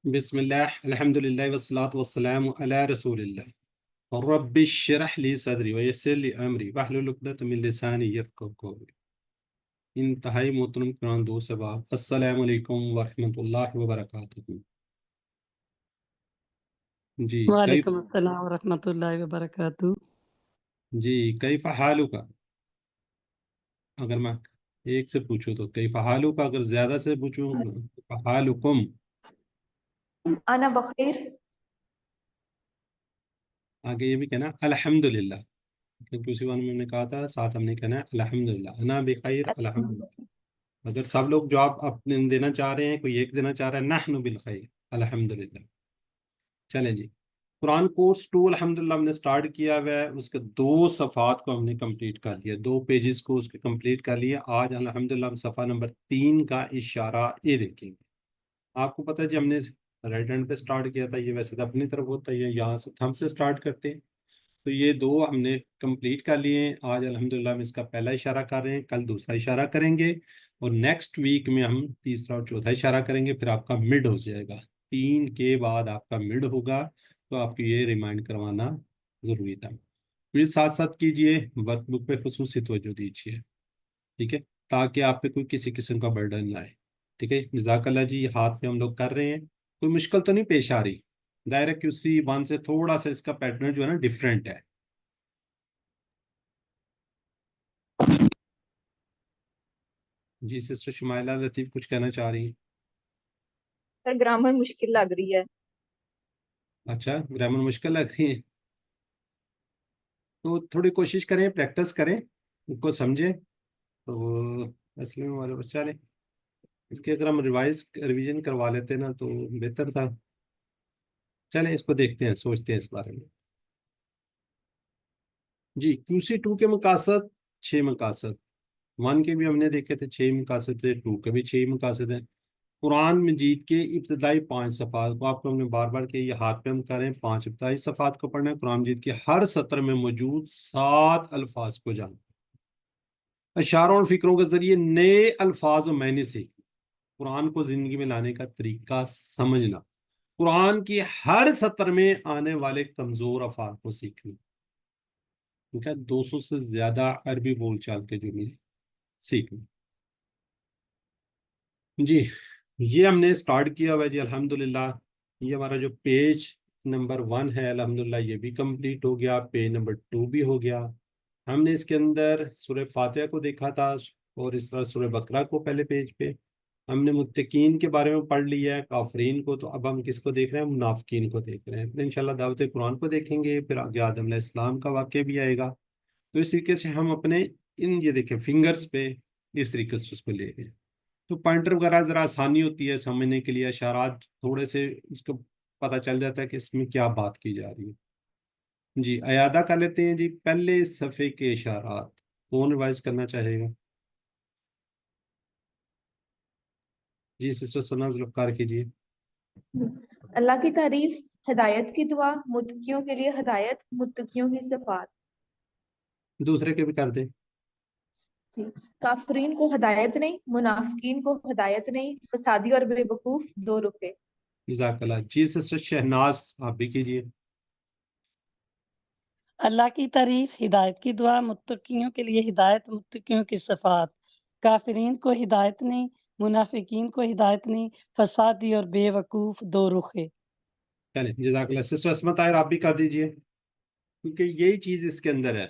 بسم اللہ الحمد للہ والصلاة والسلام علی رسول اللہ رب اشرح لی صدری ویسر لی امری واحلل عقدۃ من لسانی یفقہوا قولی۔ انتہائی محترم قرآن دوست احباب، السلام علیکم ورحمۃ اللہ وبرکاتہ۔ جی وعلیکم السلام ورحمۃ اللہ وبرکاتہ۔ کیف حالک؟ اگر میں ایک سے پوچھوں تو کیف حالک، اگر زیادہ سے پوچھوں کیف حالکم؟ انا بخیر۔ آگے یہ بھی کہنا الحمدللہ، کیونکہ اسی بار میں نے کہا تھا ساتھ ہم نے کہنا ہے الحمدللہ، انا بخیر الحمدللہ۔ اگر سب لوگ جواب اپنے دینا چاہ رہے ہیں، کوئی ایک دینا چاہ رہا ہے نحن بالخیر الحمدللہ۔ چلیں جی، قرآن کورس 2 الحمدللہ ہم نے سٹارٹ کیا ہوا ہے، اس کے 2 صفحات کو ہم نے کمپلیٹ کر لیا، 2 پیجز کو اس کے کمپلیٹ کر لیا۔ آج الحمدللہ ہم صفحہ نمبر 3 کا اشارہ یہ دیکھیں گے۔ آپ کو پتہ ہے جی ہم نے رائٹ ہینڈ پہ سٹارٹ کیا تھا، یہ ویسے تو اپنی طرف ہوتا ہے، یہاں سے تھم سے سٹارٹ کرتے ہیں، تو یہ 2 ہم نے کمپلیٹ کر لیے ہیں۔ آج الحمدللہ ہم اس کا پہلا اشارہ کر رہے ہیں، کل دوسرا اشارہ کریں گے، اور نیکسٹ ویک میں ہم تیسرا اور چوتھا اشارہ کریں گے، پھر آپ کا مڈ ہو جائے گا۔ 3 کے بعد آپ کا مڈ ہوگا، تو آپ کو یہ ریمائنڈ کروانا ضروری تھا۔ پھر ساتھ ساتھ کیجئے، ورک بک پہ خصوصی توجہ دیجیے، ٹھیک ہے، تاکہ آپ پہ کوئی کسی قسم کا برڈن نہ آئے، ٹھیک ہے۔ جزاک اللہ جی، ہاتھ پہ ہم لوگ کر رہے ہیں، کوئی مشکل تو نہیں پیش آ رہی؟ دائرہ QC 1 سے تھوڑا سا اس کا پیٹرن جو ہے نا ڈیفرنٹ ہے۔ جی سسٹر شمائلہ لطیف کچھ کہنا چاہ رہی ہیں؟ سر گرامر مشکل لگ رہی ہے۔ اچھا، گرامر مشکل لگ رہی ہے، تو تھوڑی کوشش کریں، پریکٹس کریں، ان کو سمجھیں، تو اصل میں ہمارے بچہ لیں اس کے اگر ہم ریویژن کروا لیتے نا تو بہتر تھا۔ چلیں اس کو دیکھتے ہیں، سوچتے ہیں اس بارے میں۔ جی QC 2 کے مقاصد 6 مقاصد، 1 کے بھی ہم نے دیکھے تھے 6 مقاصد تھے، 2 کے بھی 6 مقاصد ہیں۔ قرآن مجید کے ابتدائی 5 صفحات کو آپ کو ہم نے بار بار کہ یہ ہاتھ پہ ہم کریں، 5 ابتدائی صفحات کو پڑھنا ہے۔ قرآن مجید کے ہر سطر میں موجود 7 الفاظ کو جاننا، اشاروں اور فکروں کے ذریعے نئے الفاظ و معنی سیکھنا، قرآن کو زندگی میں لانے کا طریقہ سمجھنا، قرآن کی ہر سطر میں آنے والے کمزور الفاظ کو سیکھنا، ٹھیک ہے، 200 سے زیادہ عربی بول چال کے جملے سیکھنا۔ جی یہ ہم نے سٹارٹ کیا ہوا ہے جی الحمدللہ۔ یہ ہمارا جو پیج نمبر 1 ہے الحمدللہ یہ بھی کمپلیٹ ہو گیا، پیج نمبر 2 بھی ہو گیا۔ ہم نے اس کے اندر سورہ فاتحہ کو دیکھا تھا، اور اس طرح سورہ بقرہ کو پہلے پیج پہ ہم نے متقین کے بارے میں پڑھ لیا ہے، کافرین کو، تو اب ہم کس کو دیکھ رہے ہیں؟ منافقین کو دیکھ رہے ہیں۔ پھر انشاءاللہ دعوت قرآن کو دیکھیں گے، پھر آگے آدم علیہ السلام کا واقعہ بھی آئے گا۔ تو اس طریقے سے ہم اپنے یہ دیکھیں فنگرز پہ اس طریقے سے اس کو لے رہے ہیں، تو پوائنٹر وغیرہ ذرا آسانی ہوتی ہے سمجھنے کے لیے، اشارات تھوڑے سے اس کو پتہ چل جاتا ہے کہ اس میں کیا بات کی جا رہی ہے۔ جی اعادہ کر لیتے ہیں جی، پہلے صفحے کے اشارات کون ریوائز کرنا چاہے گا؟ جی سسٹر سنا ذوالفقار کیجیے۔ اللہ کی تعریف، ہدایت کی دعا، متقیوں کے لیے ہدایت، متقیوں کی صفات۔ دوسرے کے بھی کر دیں۔ جی، کافرین کو ہدایت نہیں، منافقین کو ہدایت نہیں، فسادی اور بے وقوف دو رخے۔ جزاک اللہ جی سسٹر شہناز آپ بھی کیجیے۔ اللہ کی تعریف، ہدایت کی دعا، متقیوں کے لیے ہدایت، متقیوں کی صفات۔ کافرین کو ہدایت نہیں، منافقین کو ہدایت نہیں، فسادی اور بے وقوف دو رخے۔ چلیں جزاک اللہ۔ سسٹر اسمت طاہر آپ بھی کر دیجیے، کیونکہ یہی چیز اس کے اندر ہے،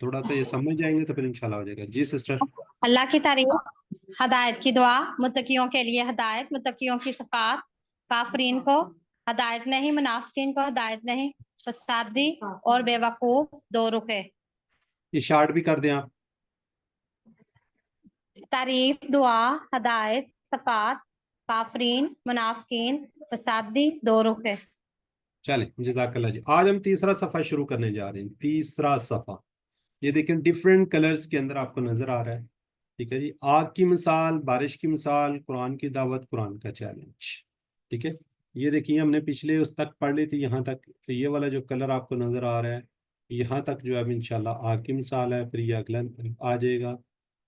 تھوڑا سا یہ سمجھ جائیں گے تو پھر انشاءاللہ ہو جائے گا۔ جی سسٹر۔ اللہ کی تعریف، ہدایت کی دعا، متقیوں کے لیے ہدایت، متقیوں کی صفات۔ کافرین کو ہدایت نہیں، منافقین کو ہدایت نہیں، فسادی اور بے وقوف دو رخے۔ یہ شارٹ بھی کر دیں آپ۔ تعریف، دعا، ہدایت، صفات، کافرین، منافقین، فسادی دو رخے۔ چلیں جزاک اللہ جی۔ آج ہم تیسرا صفحہ شروع کرنے جا رہے ہیں، تیسرا صفحہ یہ دیکھیں ڈیفرنٹ کلرز کے اندر آپ کو نظر آ رہا ہے، ٹھیک ہے جی۔ آگ کی مثال، بارش کی مثال، قرآن کی دعوت، قرآن کا چیلنج، ٹھیک ہے۔ یہ دیکھیے ہم نے پچھلے اس تک پڑھ لی تھی، یہاں تک یہ والا جو کلر آپ کو نظر آ رہا ہے یہاں تک جو ہے اب انشاءاللہ آگ کی مثال ہے، پھر یہ اگلا آ جائے گا،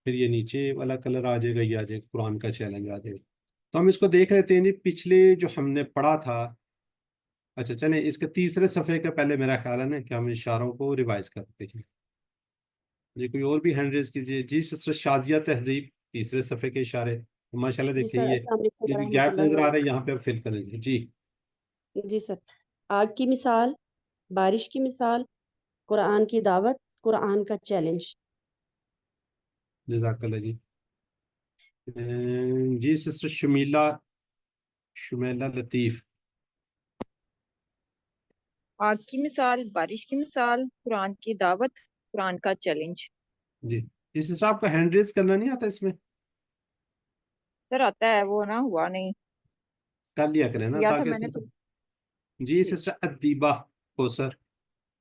پھر یہ نیچے والا کلر آ جائے گا، یہ آ جائے گا قرآن کا چیلنج آ جائے گا۔ تو ہم اس کو دیکھ لیتے ہیں جی، پچھلے جو ہم نے پڑھا تھا. اچھا چلیں اس کے تیسرے صفحے کا پہلے میرا خیال ہے نا کہ ہم اشاروں کو ریوائز کرتے ہیں. جی کوئی اور بھی ہینڈ ریز کیجیے. جی سسٹر شازیہ تہذیب، تیسرے صفحے کے اشارے ماشاءاللہ جی دیکھیں. سر، یہ السلام علیکم جو ورحمۃ گیپ اللہ نظر آ رہا ہے وبرکاتہ۔ یہاں پہ آپ فل کریں. جی جی سر، آگ کی مثال، بارش کی مثال، قرآن کی دعوت، قرآن کا چیلنج۔ جزاک اللہ جی. جی سسٹر شمیلہ لطیف. آگ کی مثال، بارش کی مثال، قرآن کی دعوت، قرآن کا چیلنج۔ جی اس حساب کا ہینڈ ریز کرنا نہیں آتا اس میں؟ سر آتا ہے، وہ نا ہوا نہیں، کر لیا کریں نا کیا تھا تاکہ میں نے تو۔ جی ٹھیک۔ سسٹر ادیبہ کو سر.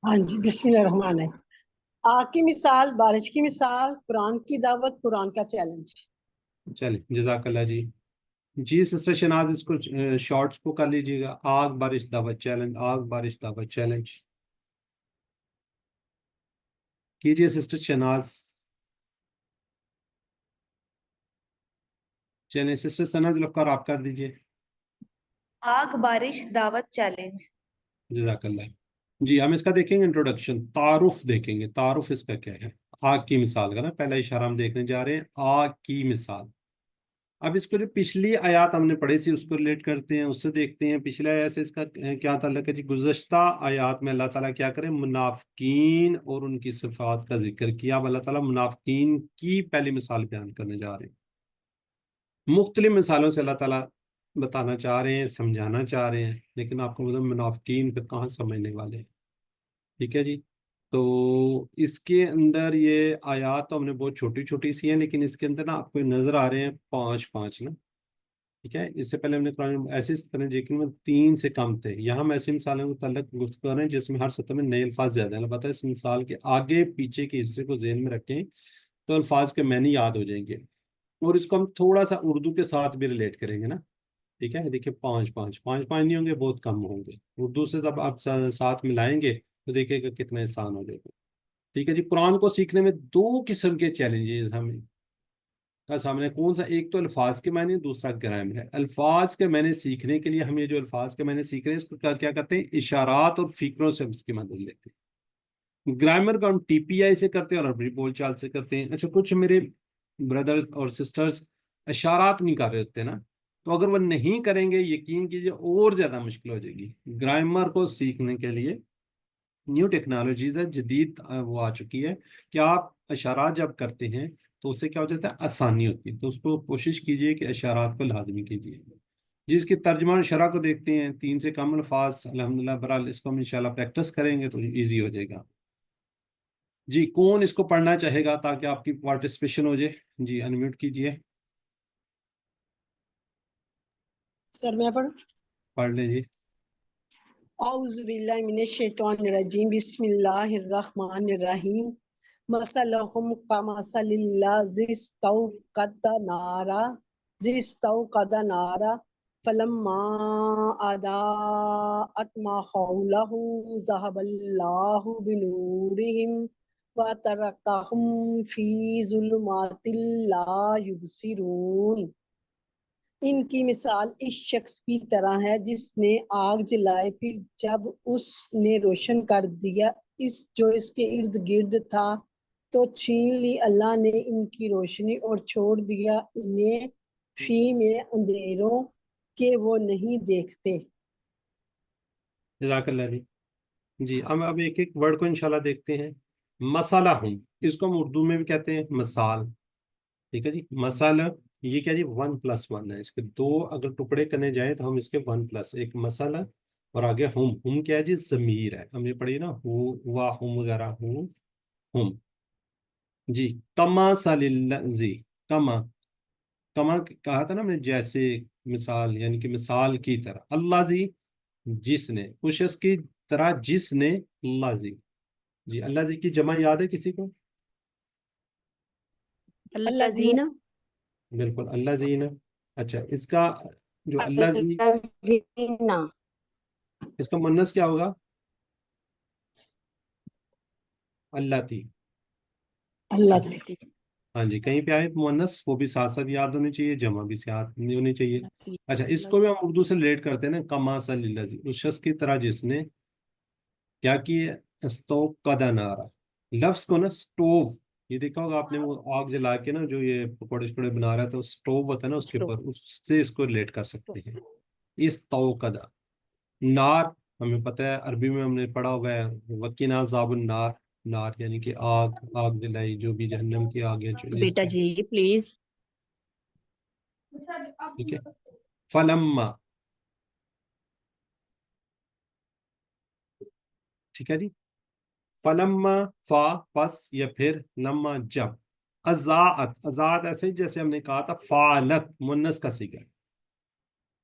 ہاں جی، بسم اللہ الرحمن الرحیم۔ آگ کی مثال، بارش کی مثال، قرآن کی دعوت، قرآن کا چیلنج۔ چلیں جزاک اللہ جی. جی سسٹر شناز اس کو شارٹس کو کر لیجیے گا. آگ بارش دعوت چیلنج، آگ بارش دعوت چیلنج کیجیے سسٹر شناز. چلیں سسٹر سناز الافکار آپ کر دیجیے. آگ بارش دعوت چیلنج۔ جزاک اللہ. جی ہم اس کا دیکھیں گے انٹروڈکشن، تعارف دیکھیں گے. تعارف اس کا کیا ہے؟ آگ کی مثال کا نا پہلا اشارہ ہم دیکھنے جا رہے ہیں، آگ کی مثال. اب اس کو جو پچھلی آیات ہم نے پڑھی تھی اس کو ریلیٹ کرتے ہیں، اس سے دیکھتے ہیں پچھلے آیات سے اس کا کیا تعلق ہے. جی گزشتہ آیات میں اللہ تعالیٰ کیا کرے، منافقین اور ان کی صفات کا ذکر کیا. اب اللہ تعالیٰ منافقین کی پہلی مثال بیان کرنے جا رہے ہیں. مختلف مثالوں سے اللہ تعالیٰ بتانا چاہ رہے ہیں، سمجھانا چاہ رہے ہیں، لیکن آپ کو مطلب منافقین پھر کہاں سمجھنے والے ہیں. ٹھیک ہے جی. تو اس کے اندر یہ آیات تو ہم نے بہت چھوٹی چھوٹی سی ہیں، لیکن اس کے اندر نا آپ کو نظر آ رہے ہیں 5 نا. ٹھیک ہے. اس سے پہلے ہم نے قرآن ایسے طرح لیکن میں 3 سے کم تھے. یہاں ہم ایسی مثالوں کے تعلق گفتگو کر رہے ہیں جس میں ہر سطح میں نئے الفاظ زیادہ ہیں. البتہ اس مثال کے آگے پیچھے کے حصے کو ذہن میں رکھیں تو الفاظ کے معنی یاد ہو جائیں گے، اور اس کو ہم تھوڑا سا اردو کے ساتھ بھی ریلیٹ کریں گے نا. ٹھیک ہے. دیکھیے 5 نہیں ہوں گے، بہت کم ہوں گے. اردو سے جب آپ ساتھ ملائیں گے تو دیکھیں گا کتنا آسان ہو جائے گا. ٹھیک ہے جی. قرآن کو سیکھنے میں 2 قسم کے چیلنجز ہمیں کا سامنے. کون سا؟ ایک تو الفاظ کے معنی، دوسرا گرامر ہے. الفاظ کے معنی سیکھنے کے لیے ہم یہ جو الفاظ کے معنی سیکھ رہے ہیں اس کو کیا کرتے ہیں، اشارات اور فکروں سے اس کی مدد لیتے ہیں. گرامر کا ہم ٹی پی آئی سے کرتے ہیں اور عربی بول چال سے کرتے ہیں. اچھا کچھ میرے بردر اور سسٹرز اشارات نہیں کر رہے ہوتے نا، تو اگر وہ نہیں کریں گے یقین کیجیے اور زیادہ مشکل ہو جائے گی. گرامر کو سیکھنے کے لیے نیو ٹیکنالوجیز ہے، جدید وہ آ چکی ہے کہ آپ اشارات جب کرتے ہیں تو اس سے کیا ہو جاتا ہے، آسانی ہوتی ہے. تو اس کو کوشش کیجئے کہ اشارات کو لازمی کیجئے. جس کی ترجمہ اور شرح کو دیکھتے ہیں، 3 سے کم الفاظ الحمدللہ. برحال اس کو ہم انشاءاللہ پریکٹس کریں گے تو ایزی ہو جائے گا. جی کون اس کو پڑھنا چاہے گا تاکہ آپ کی پارٹیسپیشن ہو جائے؟ جی انمیوٹ کیجئے. سر میں پڑھوں؟ پڑھ لیں جی. اعوذ باللہ من الشیطان الرجیم، بسم اللہ الرحمن الرحیم۔ مثلہم کمثل الذی استوقد نارا فلما اضاءت ما حولہ ذہب اللہ بنورہم وترکہم فی ظلمات لا یبصرون۔ ان کی مثال اس شخص کی طرح ہے جس نے آگ جلائے، پھر جب اس نے روشن کر دیا جو اس کے ارد گرد تھا تو چھین لی اللہ نے ان کی روشنی اور چھوڑ دیا انہیں فی میں اندھیروں کہ وہ نہیں دیکھتے۔ جزاک اللہ جی. جی ہم اب ایک ایک ورڈ کو انشاءاللہ دیکھتے ہیں. مسالہ ہوں، اس کو ہم اردو میں بھی کہتے ہیں مثال. ٹھیک ہے جی. مسالہ یہ کیا جی 1+1 ہے. اس کے 2 اگر ٹکڑے کرنے جائیں تو ہم اس کے 1+، ایک مسالہ اور آگے ہم کیا ہے جی ضمیر ہے. ہم نے پڑھی نا ہوا ہم وغیرہ ہم. جی کما سلزی، کما کہا تھا نا میں، جیسے مثال یعنی کہ مثال کی طرح. اللہ زی جس نے، اس شخص کی طرح جس نے. اللہ زی. جی اللہ زی کی جمع یاد ہے کسی کو؟ الذین بالکل اللہ زین. اچھا اس کا جو اللہ زی، الذین اس کا مؤنث کیا ہوگا؟ اللہ تی. اللہ हाँ जी, कहीं पे आए मुअन्नस वो भी साथ साथ याद होनी चाहिए, जमा भी साथ नहीं होनी चाहिए। अच्छा, इसको भी हम उर्दू से रिलेट करते हैं ना, कमा सल्लल्लाजी, उस शख्स की तरह जिसने क्या किए, स्टोव कदा नारा, लफ्ज को ना स्टोव, ये देखा होगा आपने, वो आग जला के ना जो ये पकौड़े शकौड़े बना रहा था, तो स्टोव होता है ना उसके ऊपर, उससे इसको रिलेट कर सकते हैं। इस तव कदा, नार हमें पता है, अरबी में हमने पढ़ा हुआ है, वकीना जाबुन नार, नार यानी कि आग, आग जलाई, जो भी जहन्नम की आग है चूल्हे बेटा इसका। जी प्लीज। ठीक है, फलम्मा, ठीक है जी, फलम्मा, फा पस, या फिर लम्मा जब, अजात, अजात ऐसे ही जैसे हमने कहा था फालत, मुन्नस का सीगा है।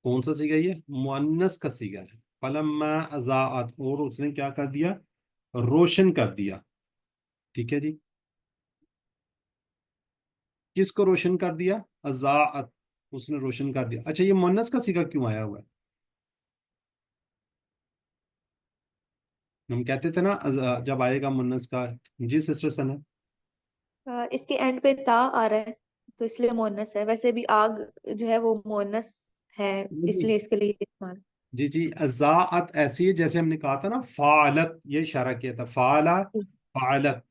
कौन सा सीगा ये, मुन्नस का सीगा है। फलम्मा अजात, और उसने क्या कर दिया, रोशन कर दिया। ठीक है जी, किसको रोशन कर दिया, अजात, उसने रोशन कर दिया। अच्छा, ये मुन्नस का सीगा क्यों आया हुआ है, हम कहते थे ना जब आएगा मुन्नस का। जी सिस्टर सना। इसके एंड पे ता आ रहा है तो इसलिए मोनस है, वैसे भी आग जो है वो मोनस है, जी इसलिए इसके लिए इस्तेमाल। जी जी, अजात ऐसी है जैसे हमने कहा था ना फालत, ये इशारा किया था, फाला फालत।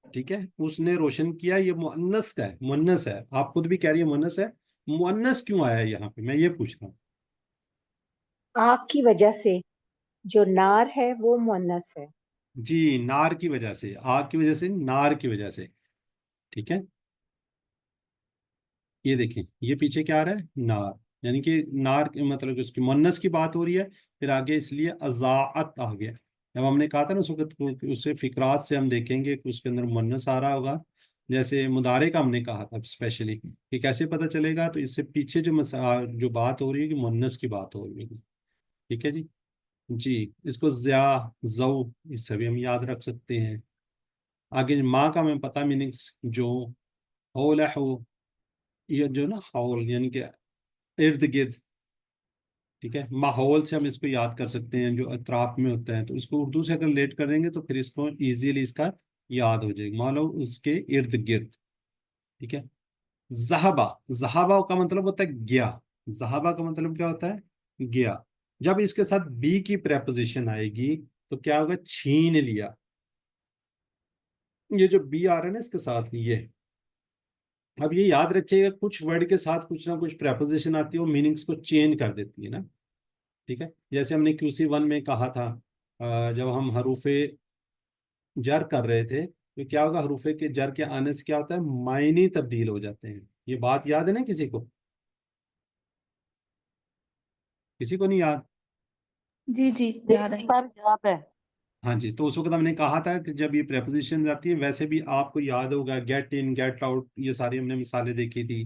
ठीक है, उसने रोशन किया, ये मुअन्नस का है, मुअन्नस है, आप खुद भी कह रही है मुअन्नस है। मुअन्नस क्यों आया है यहाँ पे, मैं ये पूछ रहा हूँ। आग की वजह से, जो नार है वो मुअन्नस है। जी, नार की वजह से, आग की वजह से, नार की वजह से। ठीक है, ये देखें, ये पीछे क्या आ रहा है, नार, यानी कि नार मतलब कि उसकी मुअन्नस की बात हो रही है, फिर आगे इसलिए अजाअत आ गया। जब हमने कहा था ना उस वक्त, उससे फिकरात से हम देखेंगे कि उसके अंदर मुअन्नस आ रहा होगा। जैसे मुदारे का हमने कहा था स्पेशली कि कैसे पता चलेगा, तो इससे पीछे जो जो बात हो रही है कि मुअन्नस की बात हो रही है। ठीक है जी, जी, इसको ज़्या, जऊ, इससे भी हम याद रख सकते हैं। आगे माँ का हमें पता मीनिंग्स, जो हौल है, हो, ये जो ना हौल यानी कि इर्द गिर्द। ठीक है, माहौल से हम इसको याद कर सकते हैं, जो अतराफ में होता है, तो इसको उर्दू से अगर रिलेट करेंगे तो फिर इसको इजीली इसका याद हो जाएगा, मान लो उसके इर्द गिर्द। ठीक है, जहाबा, जहाबा का मतलब होता है गया, जहाबा का मतलब क्या होता है, गया। जब इसके साथ बी की प्रेपोजिशन आएगी तो क्या होगा, छीन लिया। ये जो बी आ रहा है ना इसके साथ, ये, अब ये याद रखिएगा, कुछ वर्ड के साथ कुछ ना कुछ प्रेपोजिशन आती है, वो मीनिंग्स को चेंज कर देती है ना। ठीक है, जैसे हमने QC1 में कहा था, जब हम हरूफे जर कर रहे थे, तो क्या होगा, हरूफे के जर के आने से क्या होता है, मायने तब्दील हो जाते हैं। ये बात याद है ना किसी को, किसी को नहीं याद। जी जी याद है। पर जवाब है। हाँ जी, तो उस वक्त हमने कहा था कि जब ये प्रेपोजिशन आती है, वैसे भी आपको याद होगा, गेट इन, गेट आउट, ये सारी हमने मिसालें देखी थी।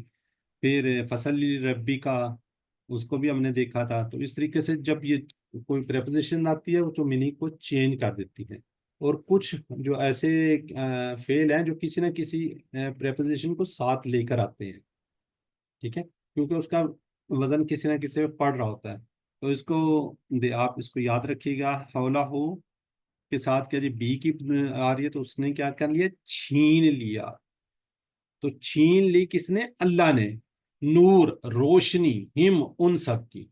फिर फसल रब्बी का, उसको भी हमने देखा था। तो इस तरीके से जब ये कोई प्रेपोजिशन आती है, वो तो मीनिंग को चेंज कर देती है। और कुछ जो ऐसे फेल हैं जो किसी न किसी प्रेपोजिशन को साथ लेकर आते हैं। ठीक है, क्योंकि उसका वजन किसी न किसी पे पड़ रहा होता है। तो इसको आप इसको याद रखिएगा, हौला हो के साथ क्या जी, बी की आ रही है, तो उसने क्या कर लिया, छीन लिया। तो छीन ली किसने, अल्लाह ने, नूर, रोशनी, हिम, उन सब की।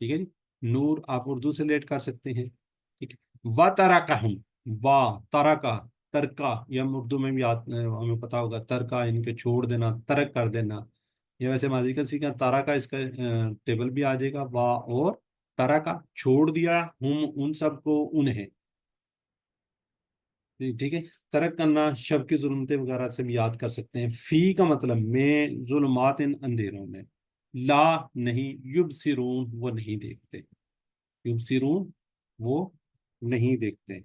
ठीक है जी, नूर आप उर्दू से रिलेट कर सकते हैं। ठीक है, व तरका हम, वाह, तरका, तरका, ये हम उर्दू में भी हमें पता होगा, तरका इनके छोड़ देना, तरक कर देना। ये वैसे माजी का सीखा, तारा का इसका टेबल भी आ जाएगा, वाह और तारा का, छोड़ दिया, हम उन सबको, उन्हें। ठीक है, तरक करना, शब की जुल्मतें वगैरह से भी याद कर सकते हैं। फी का मतलब में, जुल्मात, इन अंधेरों में। ला नहीं, युबसिरून वो नहीं देखते, युबसिरून वो नहीं देखते।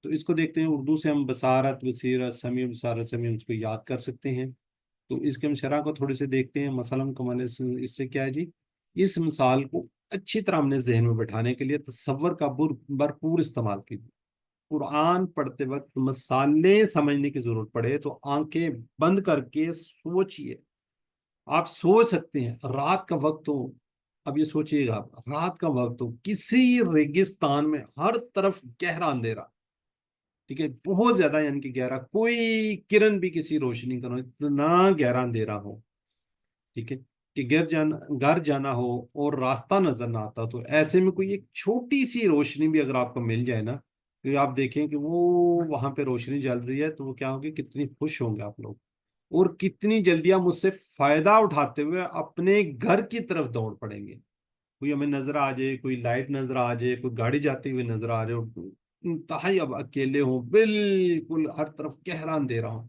तो इसको देखते हैं उर्दू से, हम बसारत, बसीरत, समी, बसारत, समी, उसको याद कर सकते हैं। तो इसके हम शरह को थोड़े से देखते हैं। मसलन कमाल, इससे क्या है जी, इस मिसाल को अच्छी तरह हमने जहन में बैठाने के लिए तसव्वुर का भरपूर इस्तेमाल कीजिए। कुरान पढ़ते वक्त मसाले समझने की जरूरत पड़े तो आंखें बंद करके सोचिए। आप सोच सकते हैं, रात का वक्त हो, अब ये सोचिएगा, आप रात का वक्त हो, किसी रेगिस्तान में हर तरफ गहरा अंधेरा, ٹھیک ہے، بہت زیادہ یعنی کہ گہرا، کوئی کرن بھی کسی روشنی کا نہ، اتنا گہرا اندھیرا ہو، ٹھیک ہے، کہ گھر جانا ہو اور راستہ نظر نہ آتا، تو ایسے میں کوئی ایک چھوٹی سی روشنی بھی اگر آپ کو مل جائے نا، تو آپ دیکھیں کہ وہ وہاں پہ روشنی جل رہی ہے، تو وہ کیا ہوگی، کتنی خوش ہوں گے آپ لوگ، اور کتنی جلدی ہم اس سے فائدہ اٹھاتے ہوئے اپنے گھر کی طرف دوڑ پڑیں گے۔ کوئی ہمیں نظر آ جائے، کوئی لائٹ نظر آ جائے، کوئی گاڑی جاتی ہوئی نظر آ جائے، انتہائی اب اکیلے ہوں، بالکل ہر طرف گہرا اندھیرا ہوں،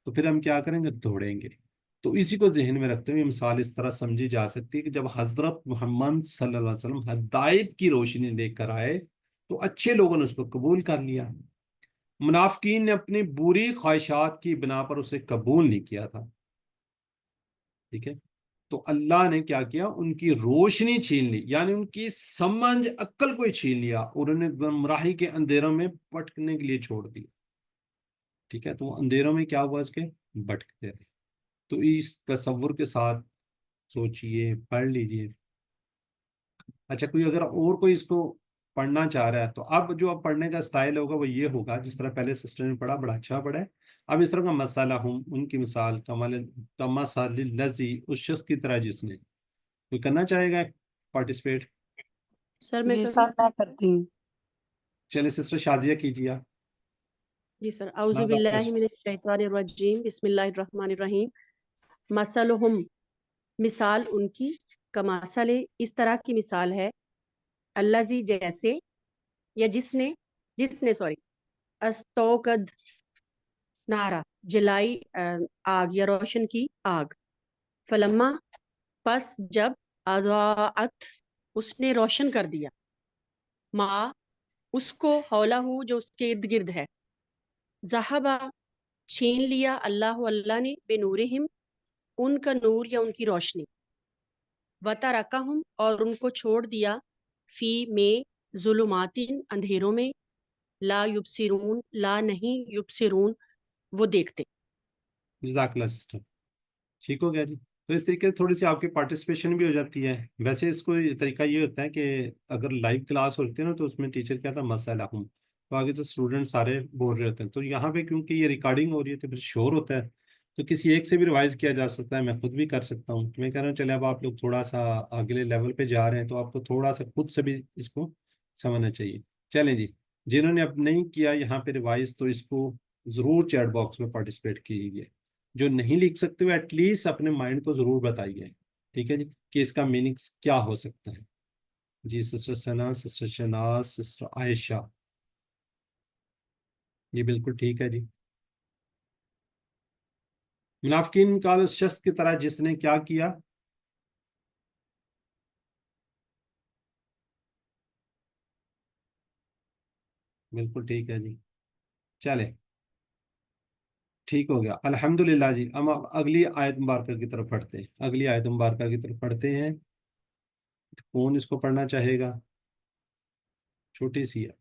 تو پھر ہم کیا کریں گے، دوڑیں گے۔ تو اسی کو ذہن میں رکھتے ہوئے یہ مثال اس طرح سمجھی جا سکتی ہے کہ جب حضرت محمد صلی اللہ علیہ وسلم ہدایت کی روشنی لے کر آئے تو اچھے لوگوں نے اس کو قبول کر لیا، منافقین نے اپنی بری خواہشات کی بنا پر اسے قبول نہیں کیا تھا، ٹھیک ہے۔ تو اللہ نے کیا کیا، ان کی روشنی چھین لی، یعنی ان کی سمجھ عقل کو ہی چھین لیا، اور انہیں گمراہی کے اندھیروں میں بھٹکنے کے لیے چھوڑ دیا، ٹھیک ہے۔ تو وہ اندھیروں میں کیا ہوا، اس کے بھٹکتے رہے۔ تو اس تصور کے ساتھ سوچئے، پڑھ لیجئے۔ اچھا، کوئی اگر اور کوئی اس کو پڑھنا چاہ رہا ہے تو اب جو اب پڑھنے کا سٹائل ہوگا وہ یہ ہوگا، جس طرح پہلے سسٹر نے پڑھا، بڑا اچھا پڑھا ہے۔ اب اس طرح کا مسئلہ ہوں، ان کی مثال کمثل الذی، اس شخص کی طرح جس نے، کوئی کرنا چاہے گا پارٹیسپیٹ؟ سر میں جی کروں؟ سر میں کرتی ہوں۔ چلے سسٹر شادیہ کیجیے آپ۔ جی سر، اعوذ باللہ من الشیطان الرجیم، بسم اللہ الرحمن الرحیم۔ مثلہم، مثال ان کی، کمثل، اس طرح کی مثال ہے، الذی، جیسے، یا جس نے سوری، استوقد نارا، جلائی آگ یا روشن کی آگ، فلما، پس جب، اضاءت، اس نے روشن کر دیا، ما، اس کو، حولہ، جو اس کے ارد گرد ہے، ذہبا، چھین لیا اللہ نے، بنورہم، ان کا نور یا ان کی روشنی، وترکہم، اور ان کو چھوڑ دیا، فی، میں، ظلمات، اندھیروں میں، لا یبصرون، لا نہیں، یبصرون، وہ دیکھتے۔ جزاک اللہ سسٹر، ٹھیک ہو گیا جی۔ تو اس طریقے سے تھوڑی سی آپ کی پارٹیسپیشن بھی ہو جاتی ہے۔ ویسے اس کو طریقہ یہ ہوتا ہے کہ اگر لائیو کلاس ہوتی ہے نا تو اس میں ٹیچر کیا تھا، مسئلہ ہوں، تو آگے تو اسٹوڈنٹ سارے بول رہے ہوتے ہیں، تو یہاں پہ کیونکہ یہ ریکارڈنگ ہو رہی ہے تو پھر شور ہوتا ہے، تو کسی ایک سے بھی ریوائز کیا جا سکتا ہے، میں خود بھی کر سکتا ہوں۔ تو میں کہہ رہا ہوں چلے اب آپ لوگ تھوڑا سا اگلے لیول پہ جا رہے ہیں تو آپ کو تھوڑا سا خود سے بھی اس کو سمجھنا چاہیے۔ چلیں جی، جنہوں نے اب نہیں کیا یہاں پہ ریوائز تو اس کو ضرور چیٹ باکس میں پارٹیسپیٹ کیجیے۔ جو نہیں لکھ سکتے وہ ایٹ لیسٹ اپنے مائنڈ کو ضرور بتائیے، ٹھیک ہے جی، کہ اس کا میننگ کیا ہو سکتا ہے۔ جی سسٹر ثنا، سسٹر شناز، سسٹر عائشہ، جی بالکل ٹھیک ہے جی۔ منافقین قال، اس شخص کی طرح جس نے کیا کیا، بالکل ٹھیک ہے جی۔ چلے ٹھیک ہو گیا، الحمدللہ جی۔ ہم اب اگلی آیت مبارکہ کی طرف پڑھتے ہیں، اگلی آیت مبارکہ کی طرف پڑھتے ہیں۔ کون اس کو پڑھنا چاہے گا؟ چھوٹی سی ہے،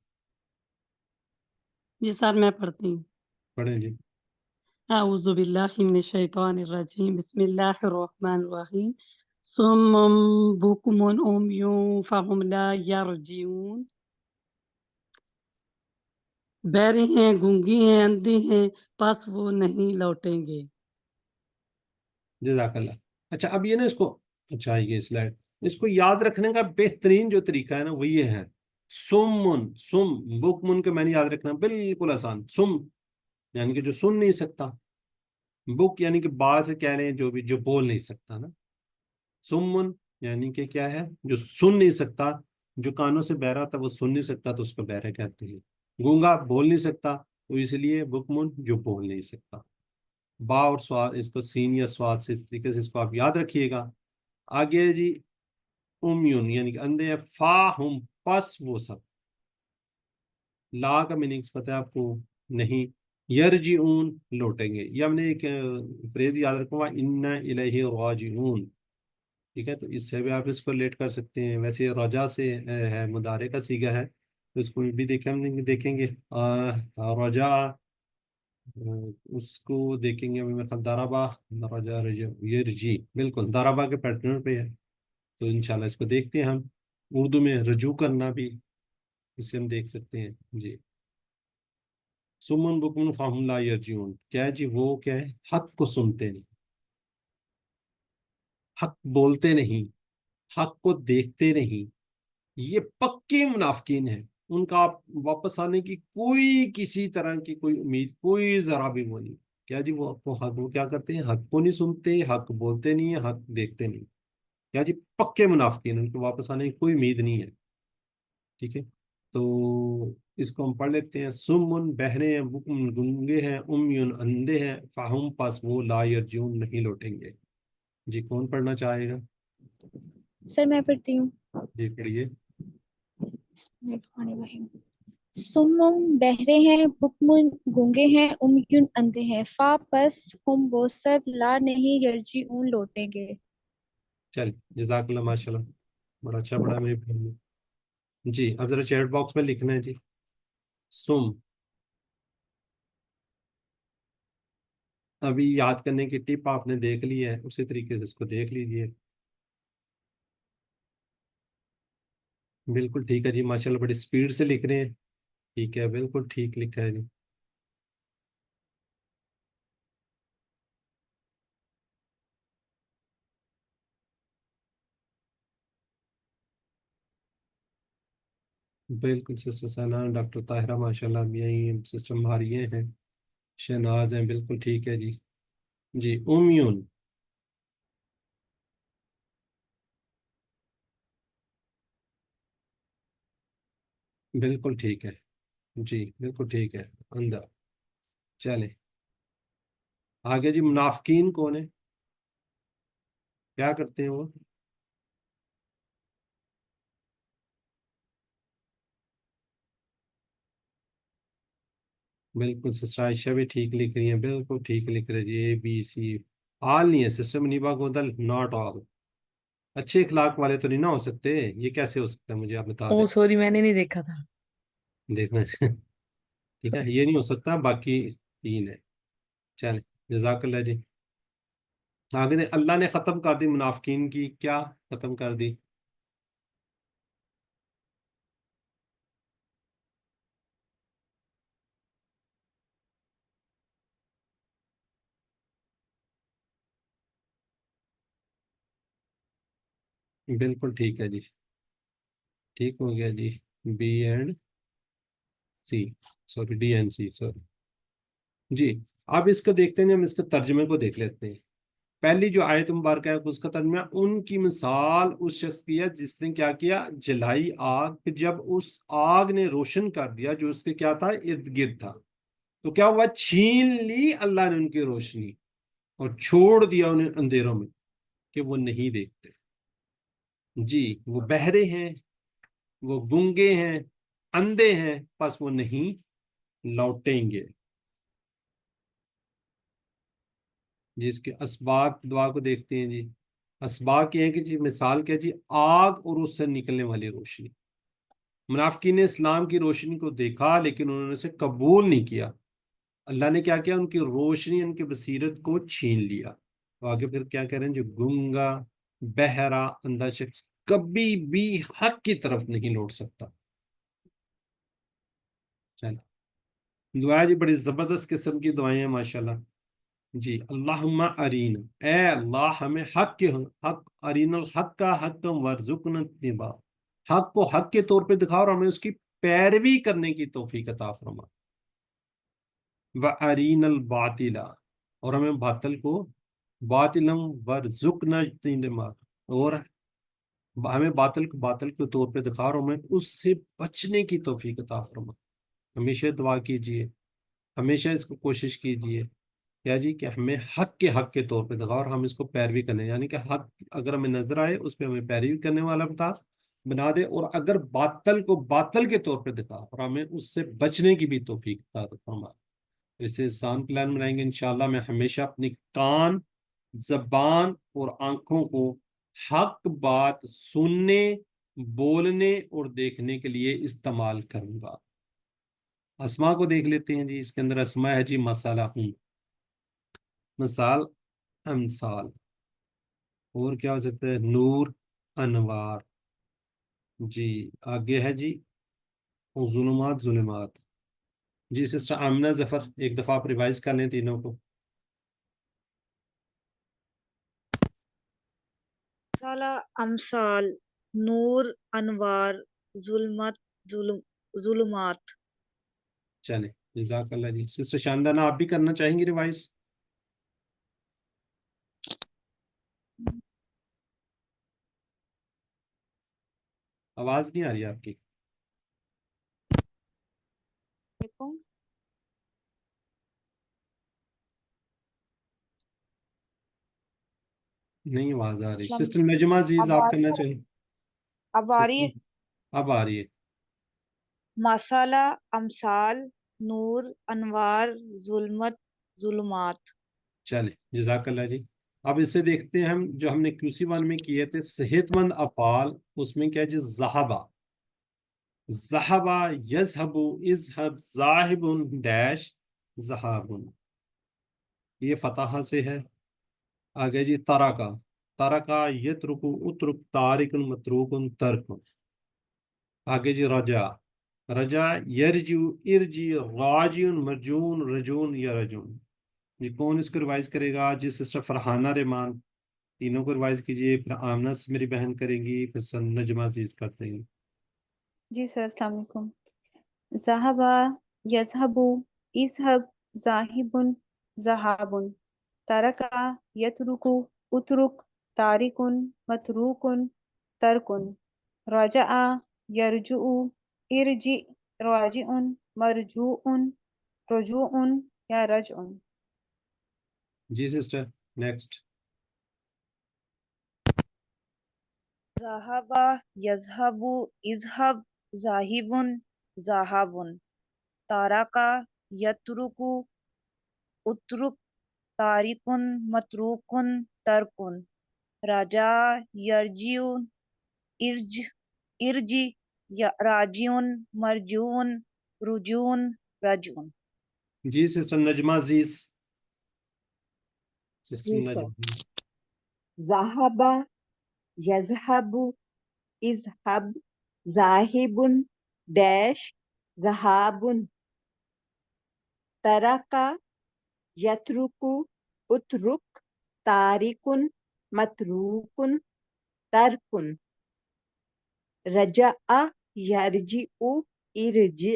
جی سر میں پڑھتی ہوں۔ پڑھیں جی۔ اعوذ باللہ من الشیطان الرجیم، بسم اللہ الرحمن الرحیم۔ صم بکم عمی فہم لا یرجعون، بہرے ہیں، گونگی ہیں، اندھی ہیں، پس وہ نہیں لوٹیں گے۔ جزاک اللہ۔ اچھا اب یہ نا اس کو، اچھا یہ سلائڈ، اس کو یاد رکھنے کا بہترین جو طریقہ ہے نا وہ یہ ہے، سمن، سم، بکمن کے میں نے یاد رکھنا بالکل آسان، سم یعنی کہ جو سن نہیں سکتا، بک یعنی کہ باز سے کہہ رہے ہیں جو بھی، جو بول نہیں سکتا نا، سمن یعنی کہ کیا ہے، جو سن نہیں سکتا، جو کانوں سے بہرا تھا وہ سن نہیں سکتا تو اس کو بہرا کہتے ہیں۔ گونگا بول نہیں سکتا تو اس لیے بکمن، جو بول نہیں سکتا۔ با اور سواد، اس کو سین یا سواد سے اس طریقے سے اس کو آپ یاد رکھیے گا۔ آگے جی، امیون یعنی کہ اندھے ہیں، فا ہم، پس وہ سب، لا کا میننگز پتہ ہے آپ کو؟ نہیں، یرجعون، لوٹیں گے۔ یہ ہم نے ایک فریز یاد رکھا ہوا، انا الیہ راجعون، ٹھیک ہے، تو اس سے بھی آپ اس کو لیٹ کر سکتے ہیں۔ ویسے رجا سے ہے، مضارع کا صیغہ ہے، تو اس کو بھی دیکھیں گے رجا، اس کو دیکھیں گے میں دارابا، رجا، رجا، یرجی، بالکل دارابا کے پیٹرن پہ ہے، تو انشاءاللہ اس کو دیکھتے ہیں ہم۔ اردو میں رجوع کرنا بھی اسے ہم دیکھ سکتے ہیں جی۔ सुमन बुकमुन फहुम ला यरजिऊन, क्या है जी? वो क्या है? हक को सुनते नहीं, हक बोलते नहीं, हक को देखते नहीं, ये पक्के मुनाफिकीन हैं। उनका वापस आने की कोई किसी तरह की कोई उम्मीद, कोई जरा भी वो नहीं। क्या जी? वो क्या करते हैं? हक को नहीं सुनते, हक बोलते नहीं है, हक देखते नहीं। क्या जी? पक्के मुनाफिकीन, उनके वापस आने की कोई उम्मीद नहीं है। ठीक है, तो इसको हम पढ़ लेते हैं। सुमुन बहरे हैं, बुकमुन गूंगे हैं, उम्युन अंधे हैं, फाहुम पास वो ला यरजून नहीं लौटेंगे। जी, कौन पढ़ना चाहेगा? सर मैं पढ़ती हूँ। जी पढ़िए। बिस्मिल्लाहिर्रहमानिर्रहीम। सुम्मुम बहरे हैं, बुकमुन गूंगे हैं, उम्युन अंधे हैं, फा पस हम वो सब ला नहीं यरजीऊन लौटेंगे। चल, जजाकल्लाह, माशाल्लाह, बड़ा अच्छा पढ़ा मेरी बहन ने। जी, अब जरा चैट बॉक्स में लिखना है जी। सुम, अभी याद करने की टिप आपने देख ली है, उसी तरीके से इसको देख लीजिए। बिल्कुल ठीक है जी, माशाल्लाह, बड़ी स्पीड से लिख रहे हैं। ठीक है, बिल्कुल ठीक लिखा है जी। बिल्कुल सिस्टर सना, डॉक्टर ताहिरा माशाल्लाह भी यही सिस्टर मारिए हैं, शहनाज हैं, बिल्कुल ठीक है जी। जी, उम्यून, बिल्कुल ठीक है जी, बिल्कुल ठीक है, अंदर। चले आगे जी। मुनाफिकीन कौन है? क्या करते हैं वो? बिल्कुल सिस्टर आयशा भी ठीक लिख रही है, बिल्कुल ठीक लिख रही है जी। ए बी सी, ऑल नहीं है सिस्टर मुनीबा गोदल, नॉट ऑल। अच्छे इखलाक वाले तो नहीं ना हो सकते? ये कैसे हो सकता है, मुझे आप बता ओ दें। सॉरी, मैंने नहीं देखा था। देखना ठीक है, ये नहीं हो सकता, बाकी तीन है। चले, जजाकल्ला जी। आगे दे, अल्लाह ने ख़त्म कर दी मुनाफिकीन की, क्या ख़त्म कर दी? बिल्कुल ठीक है जी, ठीक हो गया जी। B and C, sorry D and C, sorry जी। अब इसको देखते हैं, हम इसके तर्जमे को देख लेते हैं। पहली जो आयत मुबारक है उसका तर्जुमा, उनकी मिसाल उस शख्स की है जिसने क्या किया? जलाई आग, फिर जब उस आग ने रोशन कर दिया जो उसके क्या था, इर्द गिर्द था, तो क्या हुआ? छीन ली अल्लाह ने उनकी रोशनी और छोड़ दिया उन्हें अंधेरों में, कि वो नहीं देखते। जी, वो बहरे हैं, वो गूंगे हैं, अंधे हैं, बस वो नहीं लौटेंगे। जी, इसके असबाब दुआ को देखते हैं जी। असबाब क्या है कि जी, मिसाल क्या है जी? आग और उससे निकलने वाली रोशनी। मुनाफिकीन ने इस्लाम की रोशनी को देखा लेकिन उन्होंने उसे कबूल नहीं किया। अल्लाह ने क्या किया? उनकी रोशनी, उनकी बसीरत को छीन लिया। तो आगे फिर क्या कह रहे हैं? जो गूंगा, बहरा, अंधा शख्स कभी भी हक की तरफ नहीं लौट सकता। चलो, दुआ जी बड़ी जबरदस्त किस्म की दुआएं हैं माशाल्लाह जी। अल्लाहुम्मा अरीन, ए अल्लाह हमें हक के हक, अरीनल हक का हक वर्जुकन इत्तिबा, हक को हक के तौर पे दिखाओ और हमें उसकी पैरवी करने की तौफीक अता फरमा। व अरीनल बातिला, और हमें बातिल को, बातिलम वर्जुकन इत्तिबा, और हमें बातिल को बातिल के तौर पे दिखाओ और हमें उससे बचने की तौफीक अता फरमा। हमेशा दुआ कीजिए, हमेशा इसको कोशिश कीजिए क्या जी, कि हमें हक के तौर पे दिखा और हम इसको पैरवी करने, यानी कि हक अगर हमें नजर आए उस पर हमें पैरवी करने वाला बना दे, और अगर बातल को बातल के तौर पे दिखा और हमें उससे बचने की भी तौफीक अता फरमा। इसे आसान प्लान बनाएंगे इंशाल्लाह। मैं हमेशा अपनी कान, जबान और आंखों को हक बात सुनने, बोलने और देखने के लिए इस्तेमाल करूंगा। अस्मा को देख लेते हैं जी। इसके अंदर अस्मा है जी, मसाला हूँ, मिसाल, अमसाल, और क्या हो सकता है? नूर, अनवार। जी, आगे है जी जुलुमात, जुलुमात। جی سسٹر آمنہ ظفر، ایک دفعہ آپ ریوائز کر لیں تینوں کو. سالہ امثال، نور انوار، ظلمت ظلمات. چلیں جزاک اللہ جی. سسٹر شاندانہ آپ بھی کرنا چاہیں گی ریوائز؟ آواز نہیں آ رہی ہے آپ کی. نہیں آواز آ رہی. سسٹر نجمہ عزیز اب آپ آ کرنا رہی ہے؟ چاہیں؟ اب آ رہی ہے؟ سسٹر اب آ رہی ہے. مسالہ امثال، نور انوار، ظلمت ظلمات. چلیں جزاک اللہ جی. اب اسے دیکھتے ہیں ہم، جو ہم نے QC1 میں کیے تھے صحت مند افعال، اس میں کیا جی ذہبہ، ذہبہ، یذہب، اذہب، ذاہب ڈیش ذہاب، یہ فتح سے ہے. آگے جی ترکا، ترکا یترک اترک تارک متروک ترک. آگے جی رجا، رجا یرجو ارجی راجون مرجون رجون یا رجون. جی کون اس کو ریوائز کرے گا؟ جی سسٹر فرحانہ رحمان، تینوں کو ریوائز کیجیے. پھر آمنس میری بہن کرے گی، پھر نجمہ عزیز کرتے ہیں. جی سر السلام علیکم. ذہبا یذہبو، اذہب ذاہبن ذہابن، ترکا یترکو اترک تارکن متروکن ترکن، رجع یرجع ارجع راجعن مرجوعن رجوعن یا رجعن. جی سسٹر نیکسٹ. ذہب یذہب اذہب ذاہبن ذہابن، تارکا یترکو اترک تارکن متروکن ترکن، رجا یرجع ارجع راجعن مرجوعن رجوعن رجعن. جی سسٹر نجمہ عزیز. سسٹر جی سر. نجمہ. ذهب يذهب اذهب ذاهب ڈیش ذهاب ترک یترک اترک تارک متروک ترک رجع یرجع ارجع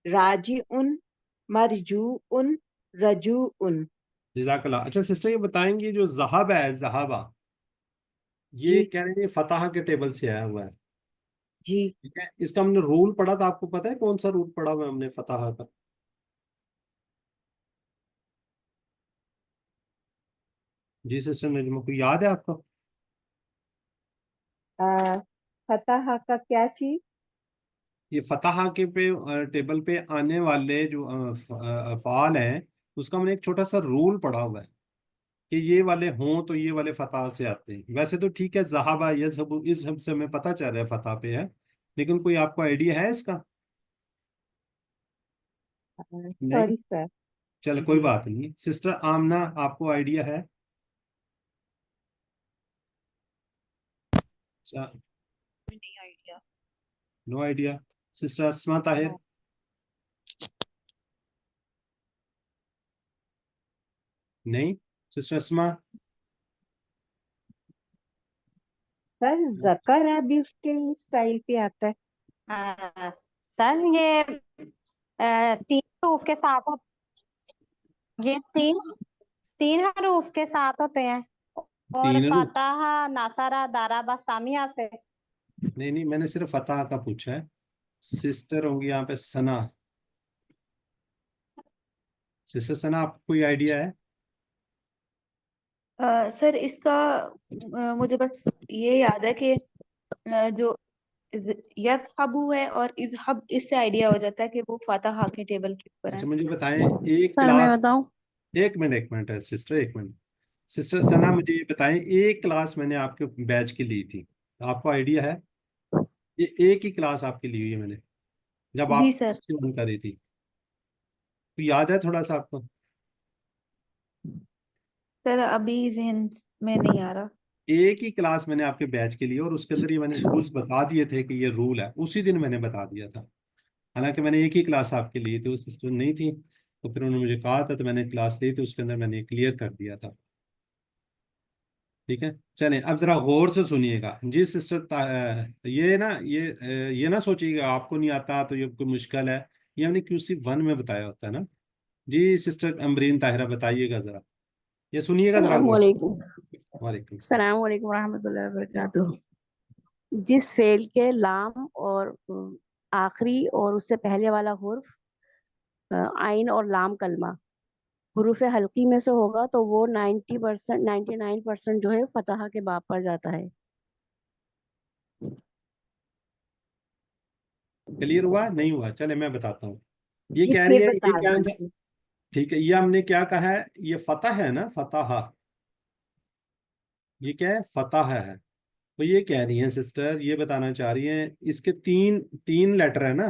راجع مرجوع رجوع. جزاک اللہ. اچھا سسٹر یہ بتائیں گے جو ذہب ہے، ذہابہ، یہ جی کہہ رہے ہیں فتح کے ٹیبل سے آیا ہوا ہے. جی ٹھیک ہے، اس کا ہم نے رول پڑھا تھا. آپ کو پتہ ہے کون سا رول پڑھا ہوا ہے ہم نے فتح کا؟ جی سسٹر نجمہ کو یاد ہے آپ کو؟ فتح کا کیا چیز؟ یہ فتح کے پہ ٹیبل پہ آنے والے جو افعال ہیں، اس کا ہم نے ایک چھوٹا سا رول پڑھا ہوا ہے کہ یہ والے ہوں تو یہ والے فتح سے آتے ہیں. ویسے تو ٹھیک ہے، ذہبہ یذہب اذہب سے ہمیں پتہ چل رہا ہے فتح پہ ہے، لیکن کوئی آپ کو آئیڈیا ہے اس کا؟ نہیں. Sorry sir. چلو کوئی بات نہیں. سسٹر آمنہ آپ کو آئیڈیا ہے؟ نہیں آئیڈیا. No idea. سسٹر اسما طاہر؟ نہیں. سسٹر اسما؟ سر ذکر بھی اس کے اسٹائل پہ آتا ہے. سر یہ تین حروف کے ساتھ یہ تین حروف کے ساتھ ہوتے ہیں، اور تین روح؟ فتح ناصرہ دارابہ سامیہ سے. نہیں نہیں، میں نے صرف فتح کا پوچھا ہے. سسٹر ہوں گی یہاں پہ ثنا. سسٹر ثنا آپ کو کوئی آئیڈیا ہے؟ سر اس کا مجھے بس یہ یاد ہے کہ جو یذہبو ہے اور اذہب، اس سے آئیڈیا ہو جاتا ہے کہ وہ فاتحہ کے ٹیبل کے اوپر اچھا ہیں. مجھے بتائیں ایک سر میں کلاس. بتاؤں؟ ایک منٹ ہے سسٹر، ایک منٹ. سسٹر ثنا مجھے یہ بتائیں، ایک کلاس میں نے آپ کے بیچ کی لی تھی، آپ کو آئیڈیا ہے؟ یہ ایک ہی کلاس آپ کی لی ہوئی ہے میں نے، جب جی آپ سر. کر رہی تھی. تو یاد ہے تھوڑا سا آپ کو؟ سر ابھی ذہن میں نہیں آ رہا. ایک ہی کلاس میں نے آپ کے بیچ کے لیے، اور اس کے اندر یہ میں نے رولز بتا دیے تھے کہ یہ رول ہے، اسی دن میں نے بتا دیا تھا. हालांकि मैंने एक ही क्लास आपके ली थी, उसमें नहीं थी, तो फिर उन्होंने मुझे कहा था, तो मैंने क्लास ली थी, उसके अंदर मैंने क्लियर कर दिया था। ठीक है, चलें अब जरा गौर से सुनिएगा जी सिस्टर। ये ना ये ना सोचिएगा आपको नहीं आता तो ये कोई मुश्किल है, ये हमने QC 1 में बताया होता है ना। जी सिस्टर अमरीन ताहिरा बताइएगा जरा, ये सुनिएगा जरा गौर से। अस्सलामुअलैकुम। वालेकुम सलाम। अस्सलामुअलैकुम रहमतुल्लाहि व बरकातुहू। जिस फेल के लाम और आखिरी और उससे पहले वाला हुर्फ आइन और लाम कलमा हुरूफ हल्की में से होगा तो वो 90% 99% जो है फतहा के बाब पर जाता है। क्लियर हुआ नहीं हुआ? चले मैं बताता हूँ। ये जी कह रही फिर है ये बता क्या आंसर? दीजिए। ठीक है, ये हमने क्या कहा है, ये फतह है ना, फतहा, ये क्या है, फतह है। तो ये कह रही हैं सिस्टर, ये बताना चाह रही हैं इसके तीन तीन लेटर है ना।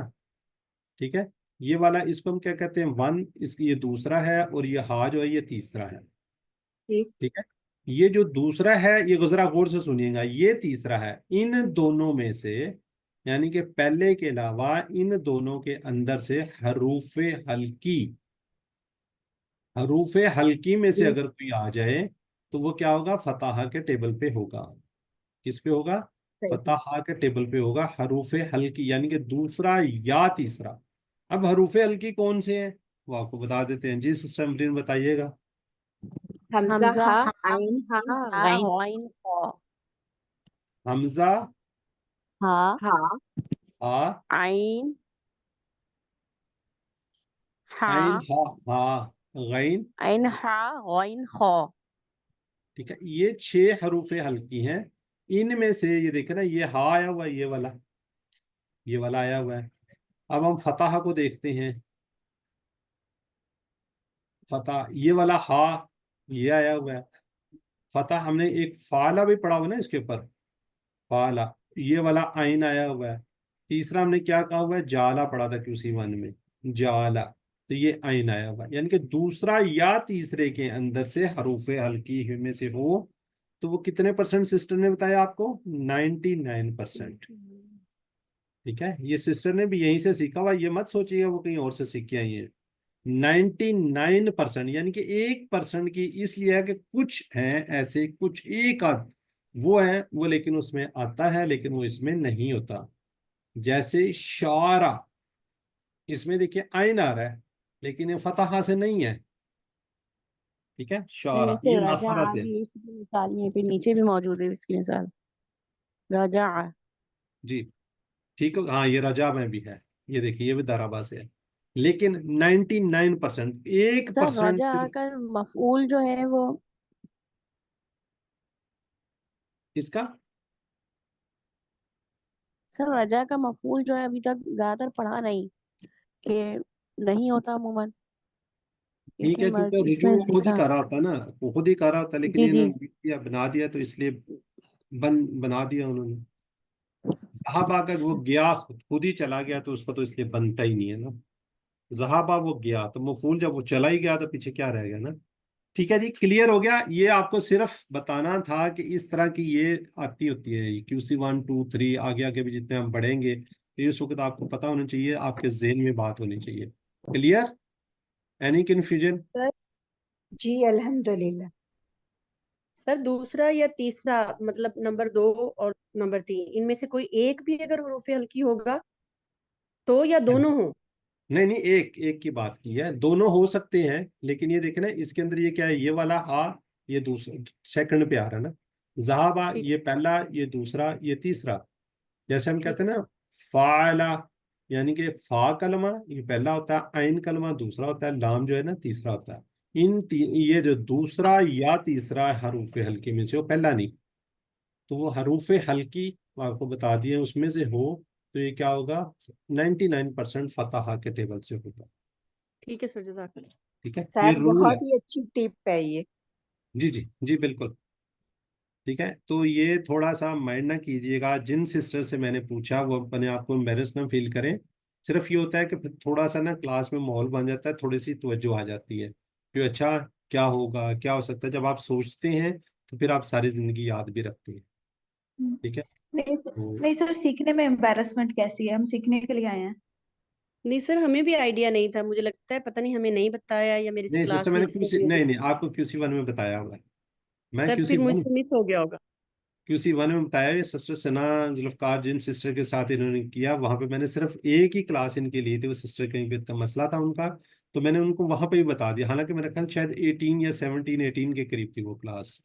ठीक है, ये वाला इसको हम क्या कहते हैं, वन, इसकी ये दूसरा है, और ये हा जो है ये तीसरा है। ठीक। ठीक है, ये जो दूसरा है ये गुजरा गौर से सुनिएगा, ये तीसरा है। इन दोनों में से, यानी कि पहले के अलावा इन दोनों के अंदर से हरूफ हल्की में से जी अगर कोई आ जाए तो वो क्या होगा, फताहा के टेबल पे होगा। किस पे होगा? सही। फताहा के टेबल पे होगा, हरूफ हल्की, यानी कि दूसरा या तीसरा। अब हरूफ हल्की कौन से हैं वो आपको बता देते हैं। जी सिस्टर अमरीन बताइएगा। हमजा हमजा हा, हा आइन हा, हा गैन गौन खा हमजा, हा हा, हा, आइन हा आइन हा, हा, गैन। आइन हा गौन खा। ठीक है, ये 6 हरूफ हल्की हैं। इनमें से ये देखे ना, ये हा आया हुआ है, ये वाला आया हुआ है। अब हम फताहा को देखते हैं। फतह, ये वाला हा, ये आया हुआ है। फतह हमने एक फाला भी पढ़ा हुआ ना इसके ऊपर, फाला, ये वाला आइन आया हुआ है। तीसरा हमने क्या कहा हुआ है, जाला पढ़ा था QC 1 में, जाला, तो ये आइन आया हुआ है। यानी कि दूसरा या तीसरे के अंदर से हरूफ हल्की में से हो तो वो कितने परसेंट सिस्टर ने बताया आपको, 99%। ठीक है, ये सिस्टर ने भी यहीं से सीखा हुआ, ये मत सोचिएगा वो कहीं और से सीख के आई है। 99%, यानी कि 1% की इसलिए है कि कुछ हैं ऐसे, कुछ एक आध वो है वो, लेकिन उसमें आता है लेकिन वो इसमें नहीं होता। जैसे शारा, इसमें देखिए आइन आ रहा है लेकिन ये फतहा से नहीं है। ठीक है, शारा ऐसे ये रजा नासारा से है। भी इसकी मिसाल यहाँ पे नीचे भी मौजूद है इसकी मिसाल। रजा जी ठीक है, हाँ ये रजा में भी है, ये देखिए ये भी दाराबा से है। लेकिन 99%, एक सर परसेंट रजा सिर्फ का मफऊल जो है वो इसका। सर रजा का मफऊल जो है अभी तक ज्यादातर पढ़ा नहीं कि नहीं होता अमूमन। ठीक है, क्योंकि रुजू इसमें वो खुद ही दिखा। कर रहा होता है ना, वो खुद ही कर रहा होता है, लेकिन जी जी। इन्होंने लिख दिया, बना दिया, तो इसलिए बना दिया उन्होंने। जहाबा अगर वो गया, खुद ही चला गया, तो उसका तो इसलिए बनता ही नहीं है ना। जहाबा वो गया, तो मफूल जब वो चला ही गया तो पीछे क्या रह गया ना। ठीक है जी, क्लियर हो गया। ये आपको सिर्फ बताना था कि इस तरह की ये आती होती है, QC 1 2 3, आगे आगे भी जितने हम बढ़ेंगे तो इस वक्त आपको पता होना चाहिए, आपके जेहन में बात होनी चाहिए। क्लियर? Any confusion? सर जी अल्हम्दुलिल्लाह। सर दूसरा या तीसरा मतलब नंबर 2 और नंबर 3 इनमें से कोई एक भी अगर हुरूफ हल्की होगा तो, या दोनों हो? नहीं नहीं, एक एक की बात की है, दोनों हो सकते हैं, लेकिन ये देखे ना इसके अंदर ये क्या है, ये वाला हा, ये दूसरा सेकंड पे आ रहा है ना। जहाबा ठीक ये पहला, ये दूसरा, ये तीसरा। जैसे हम ठीक कहते हैं ना, फाला, यानी कि फा कलमा ये पहला होता है, आइन कलमा दूसरा होता है, लाम जो है ना तीसरा होता है। ये जो दूसरा या तीसरा हरूफ हल्की में से हो, पहला नहीं, तो वो हरूफ हल्की आपको बता दिए उसमें से हो तो ये क्या होगा, 99% फतहा के टेबल से होगा। ठीक है सर जज़ाकल्लाह। ठीक है, ये सर रूल है। बहुत ही अच्छी टिप है ये। जी जी जी बिल्कुल। ठीक है, तो ये थोड़ा सा माइंड ना कीजिएगा, जिन सिस्टर से मैंने पूछा वो अपने आप को एम्बेरस ना फील करें। सिर्फ ये होता है कि फिर थोड़ा सा ना क्लास में माहौल बन जाता है, थोड़ी सी तवज्जो आ जाती है कि अच्छा क्या होगा, क्या हो सकता है। जब आप सोचते हैं तो फिर आप सारी जिंदगी याद भी रखते हैं। ठीक है, नहीं तो नहीं सर, सीखने में एम्बैरेसमेंट कैसी है, हम सीखने के लिए आए हैं। नहीं सर, हमें भी आइडिया नहीं था, मुझे लगता है पता नहीं हमें नहीं बताया या मेरी नहीं सिस्टर, मैंने क्लासमेट्स ने भी नहीं आपको QC1 में बताया हुआ है। मैं तब फिर QC1 मुझसे मिस हो गया होगा। QC1 में बताया, ये सिस्टर सना जुल्फकार जिन सिस्टर के साथ इन्होंने किया, वहां पे मैंने सिर्फ एक ही क्लास इनकी ली थी, वो सिस्टर कहीं पे मसला था उनका, तो मैंने उनको वहां पे ही बता दिया। हालांकि मेरा ख्याल शायद 18 या 17-18 के करीब थी वो क्लास।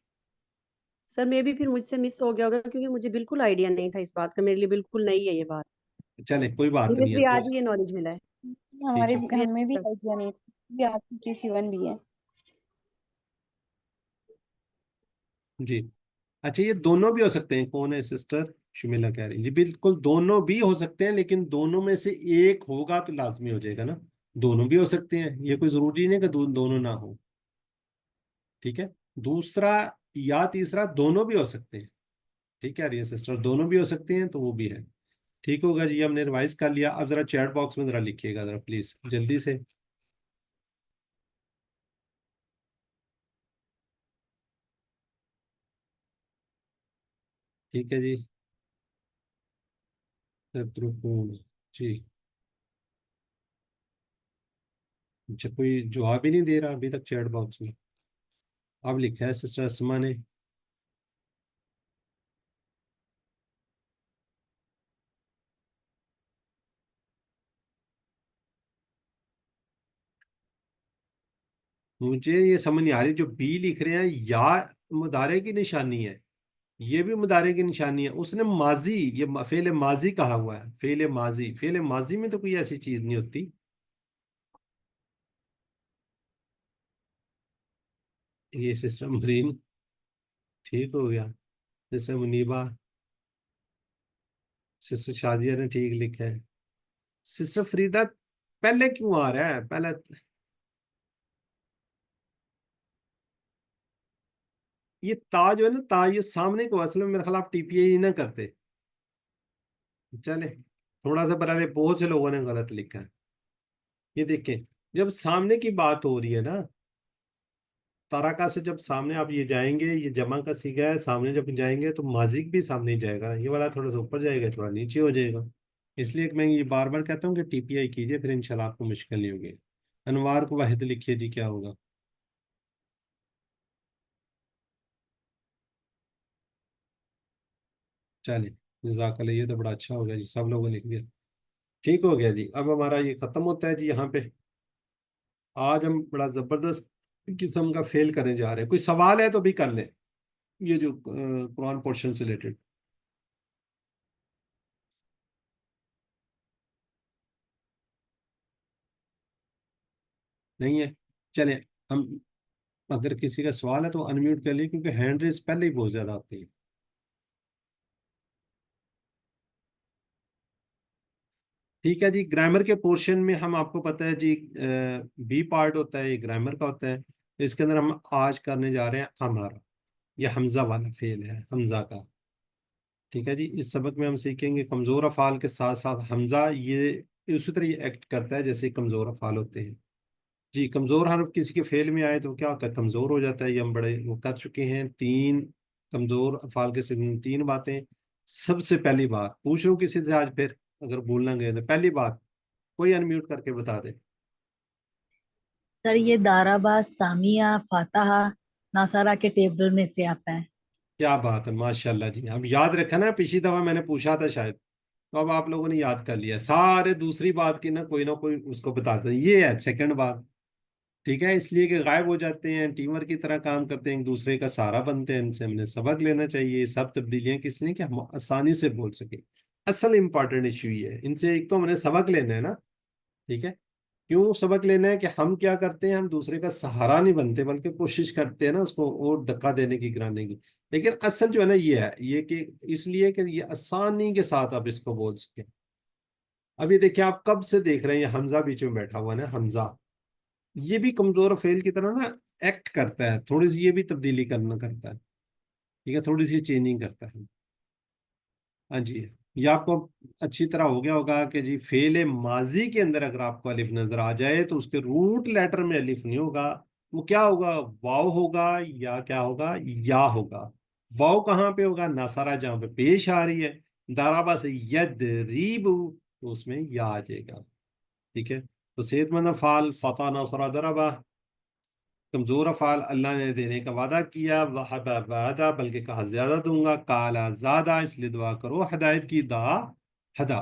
सर मे भी फिर मुझसे मिस हो गया होगा, क्योंकि मुझे बिल्कुल आइडिया नहीं था इस बात का, मेरे लिए बिल्कुल नई है ये बात। चले कोई बात मुझे नहीं है भी तो आज ये नॉलेज मिला है। हमारे ठीक है हमें भी सर, आइडिया नहीं था, भी आपकी QC1 ली है। जी। अच्छा, ये दोनों भी हो सकते हैं, कौन है सिस्टर शुमिला कह रही जी, बिल्कुल दोनों भी हो सकते हैं, लेकिन दोनों में से एक होगा तो लाजमी हो जाएगा ना। दोनों भी हो सकते हैं, ये कोई जरूरी नहीं कि दोनों ना हो। ठीक है, दूसरा या तीसरा दोनों भी हो सकते हैं। ठीक है, ये सिस्टर दोनों भी हो सकते हैं तो वो भी है। ठीक होगा जी, हमने रिवाइज कर लिया। अब जरा चैट बॉक्स में जरा लिखिएगा जरा प्लीज जल्दी से। ठीक है जी, शत्रुपूर्ण जी। अच्छा, कोई जवाब ही नहीं दे रहा अभी तक चैट बॉक्स में। अब लिखा है सिस्टर असमा ने। मुझे ये समझ नहीं आ रही, जो बी लिख रहे हैं या मुदारे की निशानी है, ये भी मुदारे की निशानी है। उसने माजी, ये फेल माजी कहा हुआ है, फेल माजी, फेल माजी में तो कोई ऐसी चीज नहीं होती। ये सिस्टम ग्रीन ठीक हो गया, सिस्टर मुनीबा, सिस्टर शाजिया ने ठीक लिखा है। सिस्टर फरीदा पहले क्यों आ रहा है पहले? ये ता जो है ना, ता ये सामने को, असल में मेरे ख्याल आप TPI ना करते। चले, थोड़ा सा पहले बहुत से लोगों ने गलत लिखा है। ये देखें, जब सामने की बात हो रही है ना, ताराका से जब सामने आप ये जाएंगे, ये जमा का सीगा है, सामने जब जाएंगे तो माजिक भी सामने ही जाएगा, ये वाला थोड़ा सा ऊपर जाएगा, थोड़ा नीचे हो जाएगा। इसलिए मैं ये बार बार कहता हूँ कि TPI कीजिए, फिर इंशाल्लाह आपको मुश्किल नहीं होगी। अनवार को वाहिद लिखिए जी, क्या होगा? चलिए, जज़ाकल्लाह, ये तो बड़ा अच्छा हो गया जी, सब लोगों ने लिख दिया। ठीक हो गया जी, अब हमारा ये खत्म होता है जी यहाँ पे। आज हम बड़ा जबरदस्त किस्म का फेल करने जा रहे हैं। कोई सवाल है तो भी कर लें, ये जो कुरान पोर्शन से रिलेटेड। नहीं है, चलें। हम, अगर किसी का सवाल है तो अनम्यूट कर लिए, क्योंकि हैंड रेस पहले ही बहुत ज्यादा आती है। ठीक है जी, ग्रामर के पोर्शन में हम, आपको पता है जी, बी पार्ट होता है, ये ग्रामर का होता है। तो इसके अंदर हम आज करने जा रहे हैं हमारा, ये हमजा वाला फेल है, हमजा का। ठीक है जी, इस सबक में हम सीखेंगे कमजोर अफाल के साथ साथ हमजा, ये उसी तरह ये एक्ट करता है जैसे कमजोर अफाल होते हैं। जी, कमजोर हर्फ किसी के फेल में आए तो क्या होता है, कमजोर हो जाता है। ये हम बड़े वो कर चुके हैं, 3 कमजोर अफाल के सिग्नल, 3 बातें। सबसे पहली बात पूछ रहा हूँ किसी से आज, फिर अगर भूलना गए तो पहली बात कोई अनम्यूट करके बता दे। सर ये दाराबा सामिया फातहा नासारा के टेबल में से आता है। क्या बात है, माशाल्लाह जी। अब याद रखा ना, पिछली दफा मैंने पूछा था शायद, तो अब आप लोगों ने याद कर लिया सारे। दूसरी बात की ना कोई उसको बताते हैं, ये है सेकंड बात। ठीक है, इसलिए कि गायब हो जाते हैं, टीम वर्क की तरह काम करते हैं, एक दूसरे का सहारा बनते हैं, इनसे हमने सबक लेना चाहिए। सब तब्दीलियां किस लिए, कि हम आसानी से बोल सके। असल इंपॉर्टेंट इशू ये है, इनसे एक तो हमने सबक लेना है ना। ठीक है, क्यों सबक लेना है? कि हम क्या करते हैं, हम दूसरे का सहारा नहीं बनते, बल्कि कोशिश करते हैं ना उसको और धक्का देने की, गिराने की। लेकिन असल जो है ना, ये है ये कि इसलिए कि ये आसानी के साथ आप इसको बोल सके। अभी देखिए, आप कब से देख रहे हैं, ये हमजा बीच में बैठा हुआ है ना, हमजा, ये भी कमजोर फेल की तरह ना एक्ट करता है, थोड़ी सी ये भी तब्दीली करना करता है। ठीक है, थोड़ी सी चेंजिंग करता है। हाँ जी, ये आपको अच्छी तरह हो गया होगा कि जी फेल माजी के अंदर अगर आपको अलिफ नजर आ जाए तो उसके रूट लेटर में अलिफ नहीं होगा, वो क्या होगा, वाव होगा, या क्या होगा, या होगा। वाव कहाँ पे होगा, नासारा जहाँ पे पेश आ रही है, दाराबा से यद रीबू, तो उसमें या आ जाएगा। ٹھیک ہے. تو صحت مند افعال فتح نصر ضربہ. کمزور افعال اللہ نے دینے کا وعدہ کیا، وہب وعدہ بلکہ کہا زیادہ دوں گا، کالا زیادہ اس لیے دعا کرو ہدایت کی، دا ہدا.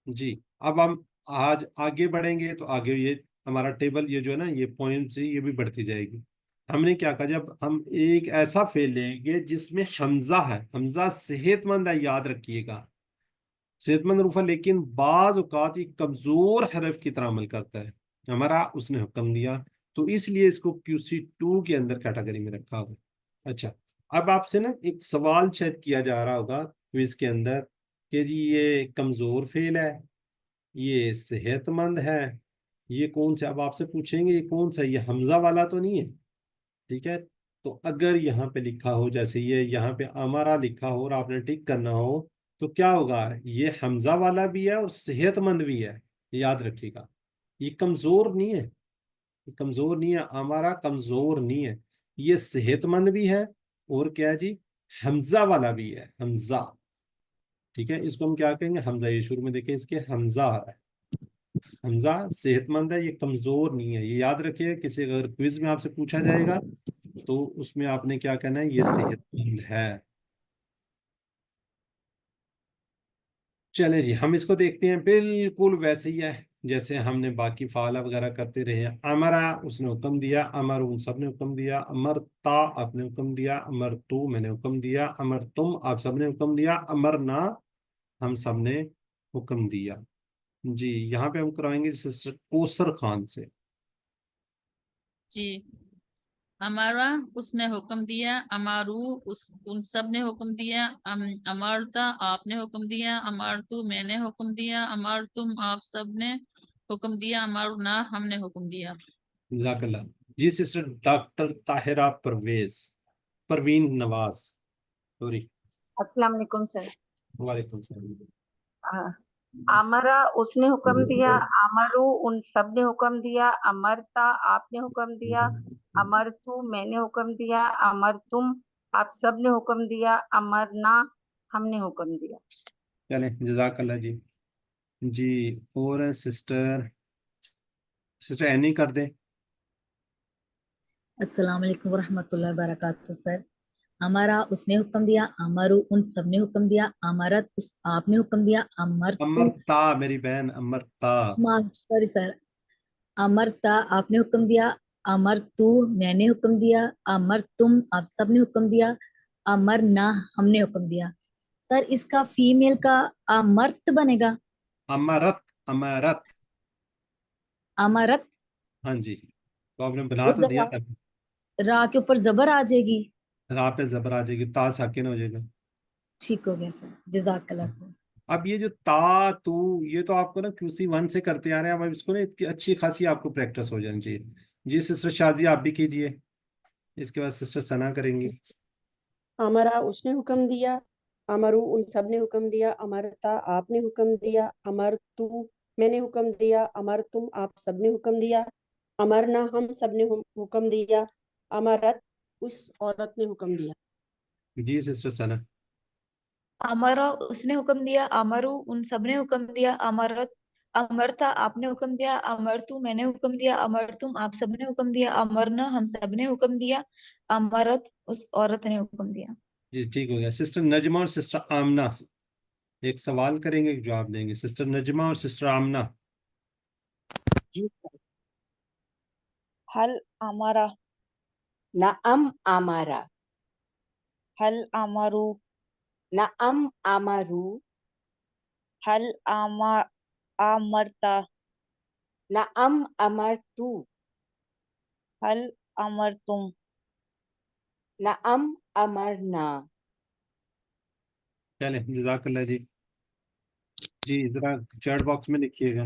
جی اب ہم آج آگے بڑھیں گے تو آگے یہ ہمارا ٹیبل یہ جو ہے نا یہ پوائنٹس یہ بھی بڑھتی جائے گی. ہم نے کیا کہا، جب ہم ایک ایسا فعل لیں گے جس میں حمزہ ہے، حمزہ صحت مند ہے، یاد رکھیے گا صحت مند حروف ہے، لیکن بعض اوقات یہ کمزور حرف کی طرح عمل کرتا ہے. ہمارا اس نے حکم دیا تو اس لیے اس کو QC2 کے اندر کیٹیگری میں رکھا ہوگا. اچھا اب آپ سے نا ایک سوال شاید کیا جا رہا ہوگا کوئز کے اندر کہ جی یہ کمزور فعل ہے، یہ صحت مند ہے، یہ کون سا، اب آپ سے پوچھیں گے یہ کون سا، یہ حمزہ والا تو نہیں ہے. ٹھیک ہے، تو اگر یہاں پہ لکھا ہو جیسے یہ یہاں پہ ہمارا لکھا ہو اور آپ نے ٹک کرنا ہو تو کیا ہوگا، یہ حمزہ والا بھی ہے اور صحت مند بھی ہے. یاد رکھیے گا یہ کمزور نہیں ہے، یہ کمزور نہیں ہے، ہمارا کمزور نہیں ہے، یہ صحت مند بھی ہے اور کیا ہے جی حمزہ والا بھی ہے، حمزہ. ٹھیک ہے، اس کو ہم کیا کہیں گے، حمزہ. یہ شروع میں دیکھیں اس کے حمزہ ہے، حمزہ صحت مند ہے، یہ کمزور نہیں ہے. یہ یاد رکھیے کسی اگر کوئز میں آپ سے پوچھا جائے گا تو اس میں آپ نے کیا کہنا ہے، یہ صحت مند ہے. چلے جی ہم اس کو دیکھتے ہیں، بالکل ویسے ہی ہے جیسے ہم نے باقی فعال وغیرہ کرتے رہے ہیں. امرا اس نے حکم دیا، امر ان سب نے حکم دیا، امر تا آپ نے حکم دیا، امر تو میں نے حکم دیا، امر تم آپ سب نے حکم دیا، امر نہ ہم سب نے حکم دیا. جی یہاں پہ ہم کروائیں گے سسٹر کوثر خان سے. جی ہمارا اس نے حکم دیا، امارو ان سب نے حکم دیا، امارتا آپ نے حکم دیا، امارتو میں نے حکم دیا، امارتم آپ سب نے حکم دیا، امارنا ہم نے حکم دیا. جزاک اللہ. جی سسٹر ڈاکٹر طاہرہ پروین نواز سوری. السلام علیکم سر. وعلیکم السلام. امرا اس نے حکم دیا، امرو ان سب نے حکم دیا، امرتا آپ نے حکم دیا، امرتو میں نے حکم دیا، امرتم آپ سب نے حکم دیا، امرنا ہم نے حکم دیا. چلیں جزاک اللہ جی. جی اور سسٹر اینی کر دیں. السلام علیکم ورحمۃ اللہ وبرکاتہ. سر ہمارا اس نے حکم دیا، امرو ان سب نے حکم دیا، امرت اس آپ نے حکم دیا، امرتا میری بہن امرتا. سوری سر، امرتا آپ نے حکم دیا، امرتو میں نے حکم دیا، امرتم آپ سب نے حکم دیا، امرنا ہم نے حکم دیا. سر اس کا فیمیل کا امرت بنے گا. امرت امرت ہاں جی، تو آپ نے بنا وہ تو دیا تھا. را کے اوپر زبر آ جائے گی. راہ پہ زبر آ جائے گی، تا ساکن ہو جائے گا. ٹھیک ہو گیا سر، جزاک اللہ سر. اب یہ جو تا تو یہ تو آپ کو نا QC1 سے کرتے آ رہے ہیں، اب اس کو نا اچھی خاصی آپ کو پریکٹس ہو جانی چاہیے. جی سسٹر شازیہ آپ بھی کیجئے، اس کے بعد سسٹر ثنا کریں گی. ہمارا اس نے حکم دیا، امرو ان سب نے حکم دیا، امرتا آپ نے حکم دیا، امرتو میں نے حکم دیا، امرتم آپ سب نے حکم دیا، امرنا ہم سب نے حکم دیا، امرت اس عورت نے حکم دیا. جی سسٹر ثنا. امرا اس نے حکم دیا، امرو ان سب نے حکم دیا، امرت امرتا آپ نے حکم دیا، امرتو میں نے حکم دیا، امرتم آپ سب نے حکم دیا، امرنا ہم سب نے حکم دیا، امرت اس عورت نے حکم دیا. جی ٹھیک ہو گیا. سسٹر نجمہ اور سسٹر آمنہ ایک سوال کریں گے، ایک جواب دیں گے. سسٹر نجمہ اور سسٹر آمنہ. جی حل امارا، نعم امارا، حل امارو، نعم امرو، حل امرتا، نعم امرتو، حل امرتم. نعم امرنا. چلیں جزاک اللہ جی. جی ذرا چیٹ باکس میں لکھیے گا.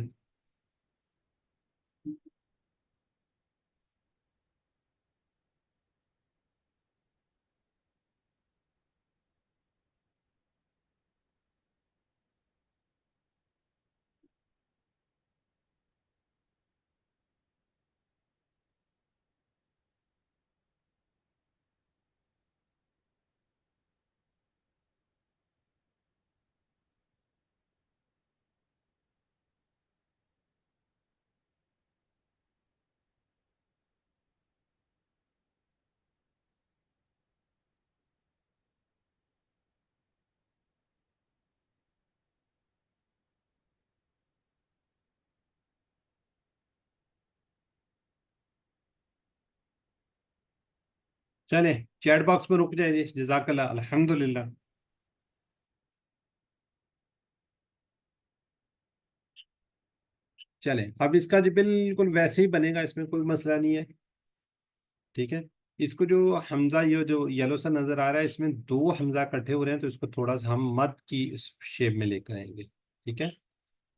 चलें चैट बॉक्स में रुक जाए जी, जज़ाकल्लाह, अल्हम्दुलिल्लाह। चलें अब इसका जो बिल्कुल वैसे ही बनेगा, इसमें कोई मसला नहीं है, ठीक है। इसको जो हमजा, ये जो येलो सा नजर आ रहा है, इसमें दो हमजा इकट्ठे हो रहे हैं, तो इसको थोड़ा सा हम मद की शेप में लेकर आएंगे, ठीक है।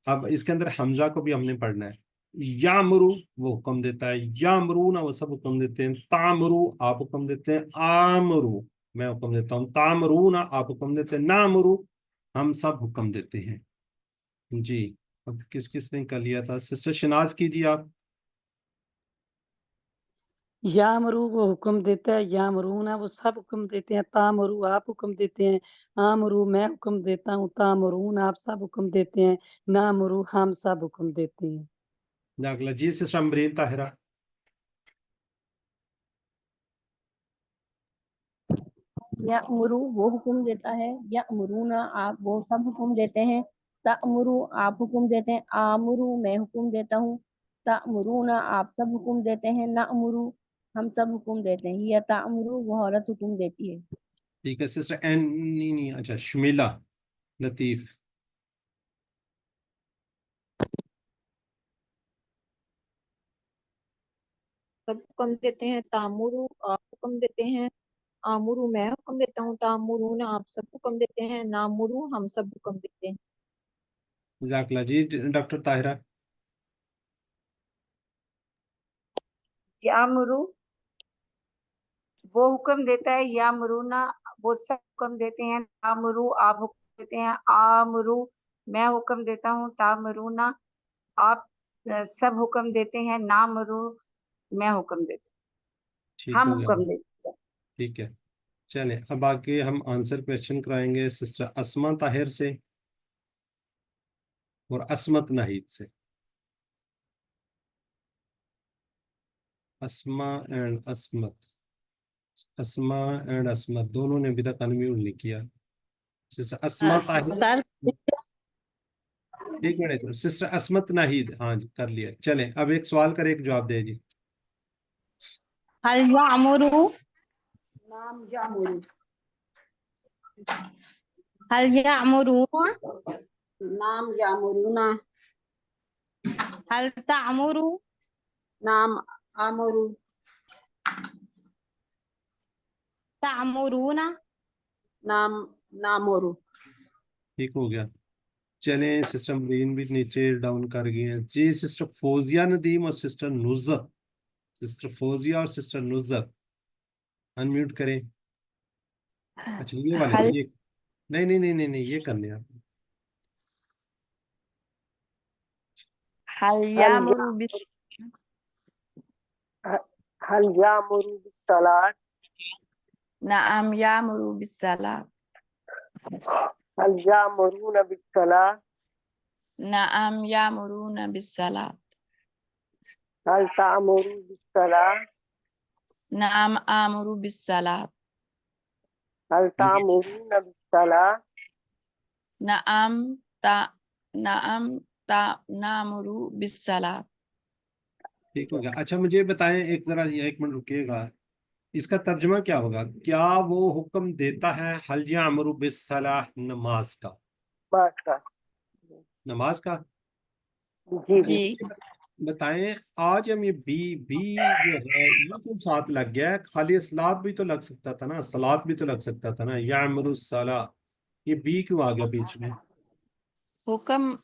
अब इसके अंदर हमजा को भी हमने पढ़ना है। यामरू वो हुक्म देता है, यामरू ना वो सब हुक्म देते हैं, तामरू आप हुक्म देते हैं, आमरू मैं हुक्म देता हूँ, तामरू ना आप हुक्म देते हैं, नामरू हम सब हुक्म देते हैं जी। अब किस किस ने कर लिया था? सिस्टर शनाज कीजिए आप। यामरू वो हुक्म देता है, यामरूना वो सब हुक्म देते हैं, तामरू आप हुक्म देते हैं, आमरू मैं हुक्म देता हूँ, तामरून आप सब हुक्म देते हैं, नामरू हम सब हुक्म देते हैं। अगला जी सिस्टर अमरीन ताहिरा। यअमुरु वो हुक्म देता है, यअमुरूना आप वो सब हुक्म देते हैं, तअमुरु आप हुक्म देते हैं, आमुरु मैं हुक्म देता हूँ, तअमुरूना आप सब हुक्म देते हैं, नअमुरु हम सब हुक्म देते हैं, या तअमुरु वो औरत हुक्म देती है। ठीक है सिस्टर एन नहीं, अच्छा शमीला लतीफ। सब हुक्म देते हैं, तामुरु आप हुक्म देते हैं, आमुरु मैं हुक्म देता हूँ, तामुरून आप सब हुक्म देते हैं, नामुरु हम सब हुक्म देते हैं। जज़ाकल्लाह जी डॉक्टर ताहिरा। यामुरु वो हुक्म देता है, यामुरूना वो सब हुक्म देते हैं, तामुरु आप हुक्म देते हैं, आमुरु मैं हुक्म देता हूँ, तामुरूना आप सब हुक्म देते हैं, नामुरु मैं हुक्म देता ठीक हम हो गया, हुक्म देते हैं। ठीक है। चलें अब आगे हम आंसर क्वेश्चन कराएंगे सिस्टर अस्मा ताहिर से और असमत नाहिद से। अस्मा एंड असमत, अस्मा एंड असमत दोनों ने अभी तक अनम्यूट नहीं किया। सिस्टर अस्मा ताहिर, सर एक मिनट, सिस्टर असमत नाहिद, हाँ जी कर लिया। चलें अब एक सवाल कर एक जवाब दे जी। हल यामुरु नाम यामुरु हल यामुरूना नाम यामुरूना हल तामुरु नाम आमुरु तामुरूना नाम नामुरु। ठीक हो गया। चलें सिस्टर मरीन भी नीचे डाउन कर गई हैं जी। सिस्टर फौजिया नदीम और सिस्टर नुज़त, सिस्टर फौजिया और सिस्टर नुज़त अनम्यूट करें। अच्छा ये वाले हल ये नहीं नहीं नहीं नहीं नहीं ये करने आप। हल हल यामुरु बिस हल यामुरु बिस्सलात नअम यामुरु बिस्सलात हल यामुरूना बिस्सलात नअम यामुरूना बिस्सलात हल तामुरू बिस्सलात नअम आमुरु बिस्सलात हल तामुरूना बिस्सलात नअम ता नअम ता नामुरु बिस्सलात। ठीक हो गया। अच्छा मुझे बताएं एक जरा, ये एक मिनट रुकिएगा, इसका तर्जुमा क्या होगा? क्या वो हुक्म देता है हल यामुरु बिस्सलाह, नमाज का, बात का नमाज का। जी अच्छा जी मुझे बताएं, आज हम ये बी जो है ये क्यों साथ लग गया है? खाली सलात भी तो लग सकता था ना, सलात भी तो लग सकता था ना, यामुरु सलाह, ये बी क्यों आ गया बीच में? हुक्म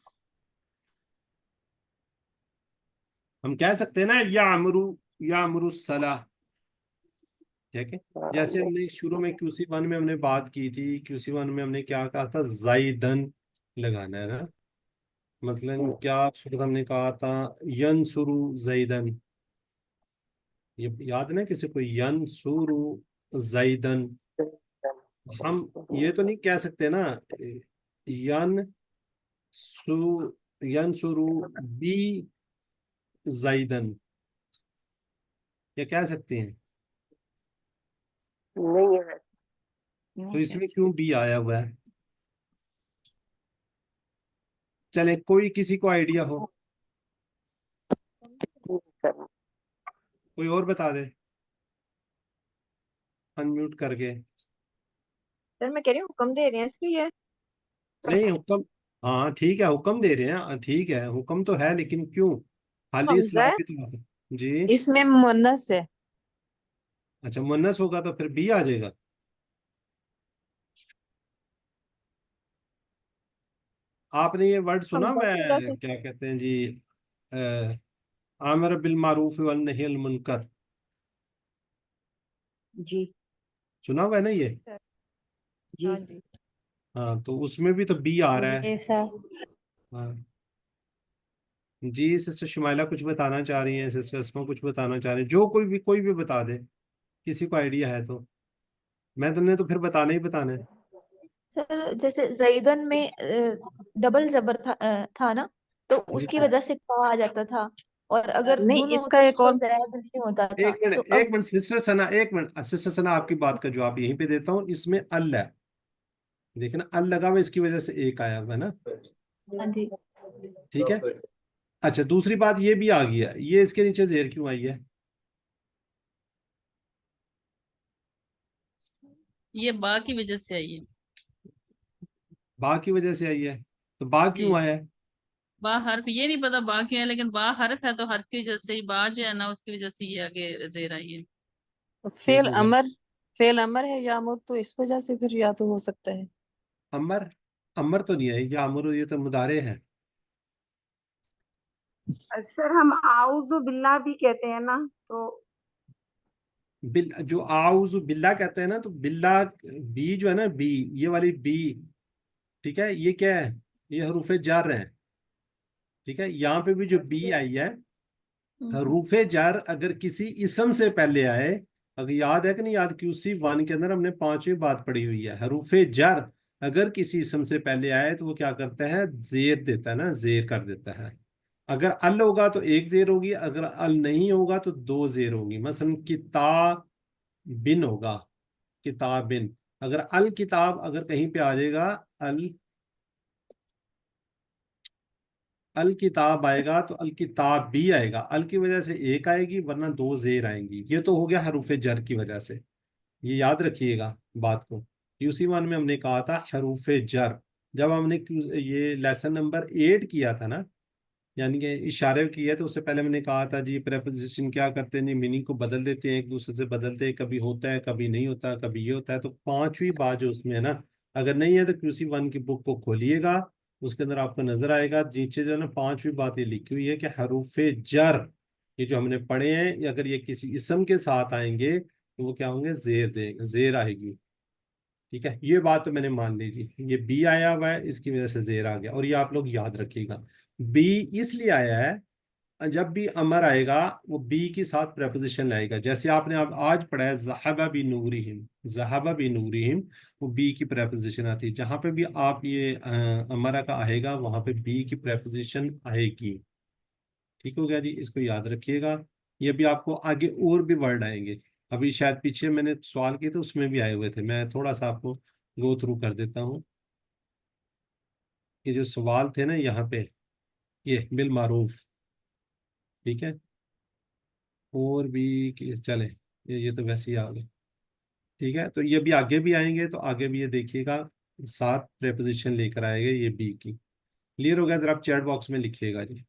हम कह सकते हैं ना यामुरु सलाह, ठीक है। जैसे हमने शुरू में QC1 में हमने बात की थी, QC1 में हमने क्या कहा था, जाइदन लगाना है ना, मतलब क्या शुरू हमने कहा था, यनसुरु जाइदन, ये याद ना किसी को, यनसुरु जाइदन। हम ये तो नहीं कह सकते ना यन सु यनसुरु बी जाइदन, ये कह सकते हैं? नहीं है। तो इसमें क्यों बी आया हुआ है? चले कोई किसी को आइडिया हो, कोई और बता दे। अनम्यूट करके। सर मैं कह रही हूँ हुक्म दे रहे हैं इसलिए। नहीं हुक्म, हाँ ठीक है, हुक्म दे रहे हैं, ठीक है, हुक्म तो है, लेकिन क्यों? खाली हमजा इस्लाम है, भी तो आ सकता जी। इसमें मुन्नस है। अच्छा मुन्नस होगा तो फिर बी आ जाएगा। आपने ये वर्ड सुना, हमजा मैं की वजह से। क्या कहते हैं जी, आमर बिल मारूफ व नही अनिल मुनकर, जी सुना हुआ है ना ये? जी हाँ जी। हाँ तो उसमें भी तो बी आ रहा है। ये सर। हाँ जी, सिस्टर शुमाइला कुछ बताना चाह रही हैं, सिस्टर अस्मा कुछ बताना चाह रही हैं, जो कोई भी बता दे, किसी को आइडिया है तो। मैं तुमने तो फिर बताना ही बताना है। सर जैसे जैदन में डबल जबर था ना, तो जी उसकी वजह से पा आ जाता था, और अगर नहीं धुन इसका होती एक तो और। जैद नहीं होता था। एक तो मिनट, अब एक मिनट सिस्टर सना, एक मिनट सिस्टर सना, आपकी बात का जवाब यहीं पे देता हूँ। इसमें अल है, देखना अल लगा हुआ, इसकी वजह से एक आया हुआ है ना। हाँ जी। ठीक है। अच्छा दूसरी बात ये भी आ गई है, ये इसके नीचे जेर क्यों आई है? ये बा की वजह से आई है। बा की वजह से आई है, तो बा जी, क्यों आया है? बा हर्फ, ये नहीं पता बा क्यों है, लेकिन बा हर्फ है तो हर्फ की वजह से ही बा जो है ना, उसकी वजह से ये आगे जेर आई है। ठीक फेल हो गया। अमर, फेल अमर है या अमर, तो इस वजह से फिर या तो हो सकता है। अमर, अमर तो नहीं है ये, अमर ये तो मुदारे है। सर हम आउज़ु बिल्लाह भी कहते हैं ना, तो बिल जो आउज़ु बिल्ला कहते हैं ना, तो बिल्ला बी जो है ना, बी, ये वाली बी, ठीक है, ये क्या है? ये हरूफे जर है। ठीक है, यहाँ पे भी जो बी आई है, हरूफे जर अगर किसी इसम से पहले आए, अगर याद है कि नहीं याद, QC1 के अंदर हमने पांचवी बात पढ़ी हुई है, हरूफे जर अगर किसी इसम से पहले आए तो वो क्या करता है, जेर देता है ना, जेर कर देता है। अगर अल होगा तो एक जेर होगी, अगर अल नहीं होगा तो दो जेर होगी। मसलन किताब बिन होगा, किताब बिन, अगर अल किताब अगर कहीं पे आ जाएगा, अल अल किताब आएगा तो अल किताब भी आएगा, अल की वजह से एक आएगी वरना दो जेर आएंगी। ये तो हो गया हरूफ जर की वजह से, ये याद रखिएगा बात को। QC1 में हमने कहा था हरूफ जर, जब हमने ये लेसन नंबर 8 किया था ना, यानी कि इशारे किया, तो उससे पहले मैंने कहा था जी प्रेपोजिशन क्या करते हैं जी, मीनिंग को बदल देते हैं, एक दूसरे से बदलते हैं, कभी होता है कभी नहीं होता, कभी ये होता है। तो पांचवी बात जो उसमें है ना, अगर नहीं है तो QC1 की बुक को खोलिएगा, उसके अंदर आपको नजर आएगा नीचे जो है ना, पांचवी बात ये लिखी हुई है कि हरूफे जर, ये जो हमने पढ़े हैं, ये अगर ये किसी इसम के साथ आएंगे तो वो क्या होंगे, जेर दे, जेर आएगी। ठीक है, ये बात तो मैंने मान ली थी, ये बी आया हुआ है इसकी वजह से जेर आ गया, और ये आप लोग याद रखिएगा। बी इसलिए आया है, जब भी अमर आएगा वो बी के साथ प्रेपोजिशन लाएगा। जैसे आपने अब आज पढ़ा है ज़हबा बि नूरिहिम, ज़हबा बि नूरिहिम, वो बी की प्रेपोजिशन आती है। जहां पे भी आप ये अमरा का आएगा वहां पे बी की प्रेपोजिशन आएगी। ठीक हो गया जी, इसको याद रखिएगा। ये भी आपको आगे और भी वर्ड आएंगे, अभी शायद पीछे मैंने सवाल किए तो उसमें भी आए हुए थे, मैं थोड़ा सा आपको गो थ्रू कर देता हूँ। ये जो सवाल थे ना यहाँ पे, ये बिल मारूफ, ठीक है, और भी चले, ये तो वैसे ही आ गए। ठीक है, तो ये भी आगे भी आएंगे, तो आगे भी ये देखिएगा, सात प्रेपोजिशन लेकर आएंगे ये बी की। क्लियर हो गया? जरा आप चैट बॉक्स में लिखिएगा जी।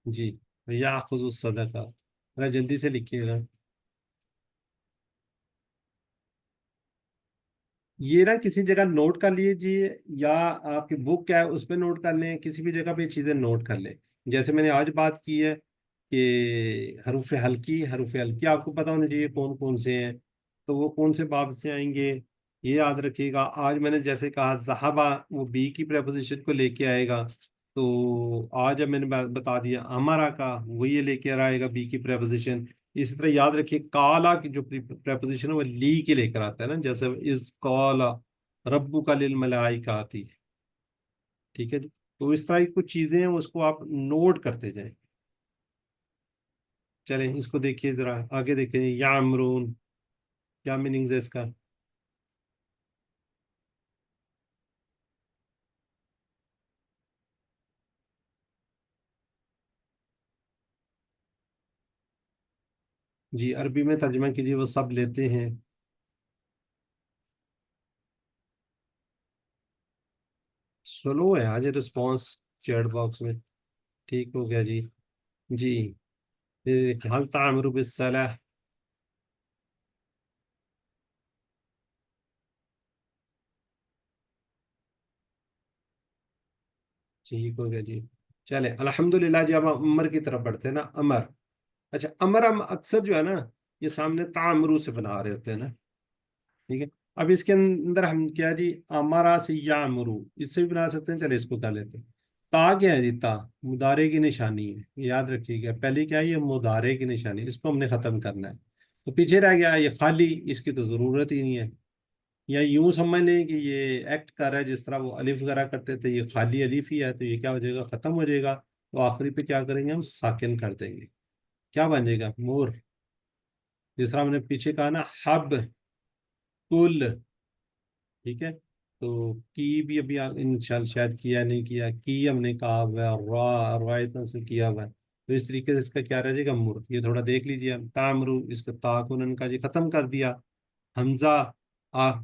जी, या खुज़ु सदका, जरा जल्दी से लिखिएगा। ये ना किसी जगह नोट कर लीजिए, या आपकी बुक क्या है उस पर नोट कर लें, किसी भी जगह पे चीज़ें नोट कर लें। जैसे मैंने आज बात की है कि हरूफ हल्की आपको पता होना चाहिए कौन कौन से हैं, तो वो कौन से बाब से आएंगे ये याद रखिएगा। आज मैंने जैसे कहा ज़हाबा, वो बी की प्रेपोजिशन को लेके आएगा, तो आज जब मैंने बता दिया हमारा का, वो ये लेके आएगा बी की प्रेपोजिशन। इसी तरह याद रखिए काला की जो प्रेपोजिशन है वो ली के लेकर आता है ना, जैसे इस काला रब्बु का लिल मलाइका आती है। ठीक है जी, तो इस तरह की कुछ चीजें हैं उसको आप नोट करते जाएं। चलें इसको देखिए, जरा आगे देखें, या अमरून, क्या मीनिंग है इसका? جی عربی میں ترجمہ کیجیے، وہ سب لیتے ہیں. سلو ہے آج رسپانس چیٹ باکس میں. ٹھیک ہو گیا جی. جی حل تعمر بالصلاح. ٹھیک ہو گیا جی. چلے الحمدللہ جی. اب ہم امر کی طرف بڑھتے ہیں نا. امر. اچھا امر ہم اکثر جو ہے نا یہ سامنے تعمرو سے بنا رہے ہوتے ہیں نا. ٹھیک ہے. اب اس کے اندر ہم کیا جی امارا سے یامرو اس سے بھی بنا سکتے ہیں. چلے اس کو کر لیتے ہیں. تا کیا ہے جی؟ تا مضارع کی نشانی ہے. یاد رکھیے گا پہلی کیا ہے یہ مضارع کی نشانی. اس کو ہم نے ختم کرنا ہے. تو پیچھے رہ گیا یہ خالی. اس کی تو ضرورت ہی نہیں ہے. یا یوں سمجھ لیں کہ یہ ایکٹ کر رہا ہے جس طرح وہ الف وغیرہ کرتے تھے. یہ خالی الف ہی ہے تو یہ کیا ہو جائے گا ختم ہو جائے گا. تو آخری پہ کیا کریں گے ہم ساکن کر دیں گے. کیا بن جائے گا مور. جس طرح ہم نے پیچھے کہا نا حب کل. ٹھیک ہے. تو کی بھی ابھی انشاءاللہ شاید کیا نہیں کیا. کی ہم نے کہا ہوا ہے. را روایتوں سے کیا ہوا ہے. تو اس طریقے سے اس کا کیا رہ جائے گا مر. یہ تھوڑا دیکھ لیجیے. تعمرو اس کا تاکن کا جی ختم کر دیا. حمزہ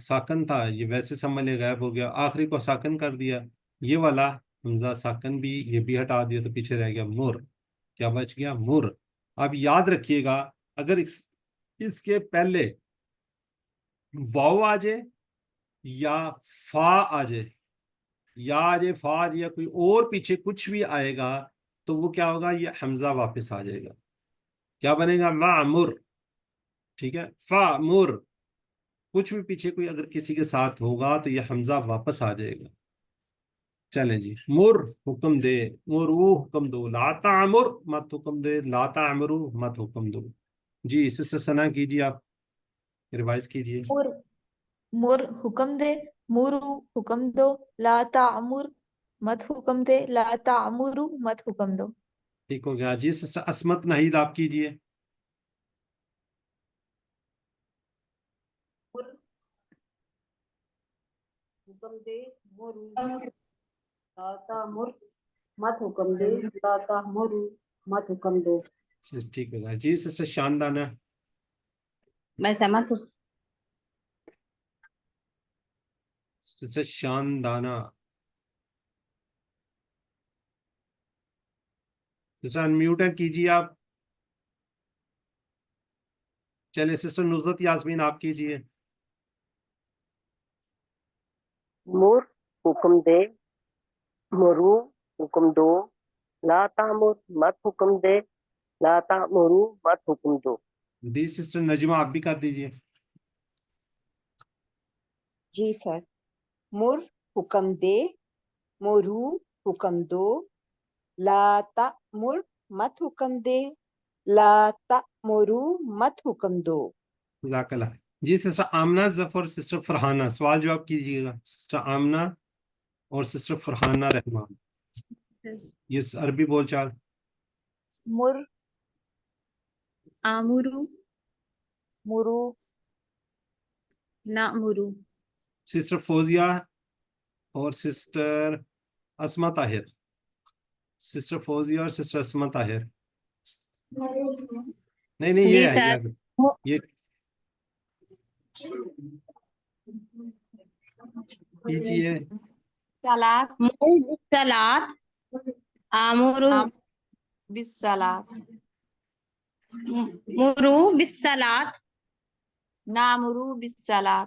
ساکن تھا یہ ویسے سمجھ لے غائب ہو گیا. آخری کو ساکن کر دیا. یہ والا حمزہ ساکن بھی یہ بھی ہٹا دیا تو پیچھے رہ گیا مر. کیا بچ گیا مر. اب یاد رکھیے گا اگر اس کے پہلے واو آ جائے یا فا آ جائے یا آ جائے فا آ جائے یا کوئی اور پیچھے کچھ بھی آئے گا تو وہ کیا ہوگا یہ حمزہ واپس آ جائے گا. کیا بنے گا معمر. ٹھیک ہے. فا مر کچھ بھی پیچھے کوئی اگر کسی کے ساتھ ہوگا تو یہ حمزہ واپس آ جائے گا. چلیں جی. مر حکم دے. مرو حکم دو. لا تعمر مت حکم دے. لا تعمرو مت حکم دو. جی اس سے ثنا کیجیے آپ ریوائز کیجیے. مر مر حکم دے. مرو حکم دو. لا تعمر مت حکم دے. لا تعمرو مت حکم دو. ٹھیک ہو گیا جی. اس سے عصمت نحید آپ کیجیے. حکم دے. مرو لا تامر مت حکم دے. لا تامرو مت حکم دو. ٹھیک ہو گیا جی. اس سے شاندانہ. میں سہمت ہوں. اس سے شاندانہ. جیسا انمیوٹ ہے کیجیے آپ. چلے سسٹر نصرت یاسمین آپ کیجیے. مر حکم دے. مرو حکم دو. لا تامر مت حکم دے. لا تامرو مت حکم دو. دی سسٹر نجمہ آپ بھی کر دیجیے. جی سر. مر حکم دے. مرو حکم دو. لا تأمر مت حکم دے. لا تأمرو مت حکم دو. جزاک اللہ. جی سسٹر آمنہ ظفر سسٹر فرحانہ سوال جواب کیجیے گا. سسٹر آمنہ اور سسٹر فرحانہ رحمان. یہ عربی بول چال. مر آمرو مرو نأمرو. سسٹر فوزیہ اور سسٹر اسما طاہر. سسٹر فوزیہ اور سسٹر اسما طاہر. نہیں جی یہ ہے سر. یہ کیجیے. سلاد سلاد آمرو بالصلاة. مرو بالصلاة. نامرو بالصلاة.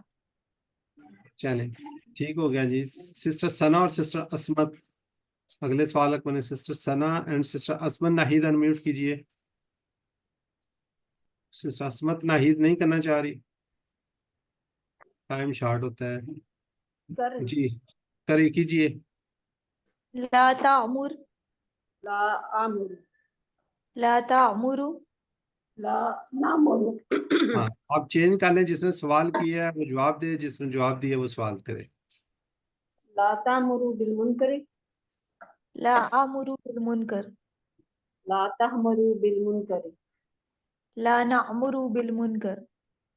چلیں ٹھیک ہو گیا جی. سسٹر ثنا اور سسٹر عصمت اگلے سوال کو نے. Sister Sana and sister Ismat Naheed unmute کیجیے. سسٹر عصمت ناہید نہیں کرنا چاہ رہی. ٹائم شارٹ ہوتا ہے. جی کرے کیجیے. لا تعمر. لا آمر. لا تعمرو. لا نامر. ہاں آپ چینج کر لیں. جس نے سوال کیا ہے وہ جواب دے. جس نے جواب دیا وہ سوال کرے. لا تامرو بالمنکر. لا آمرو بالمنکر. لا تحمرو بالمنکر. لا نأمرو بالمنکر.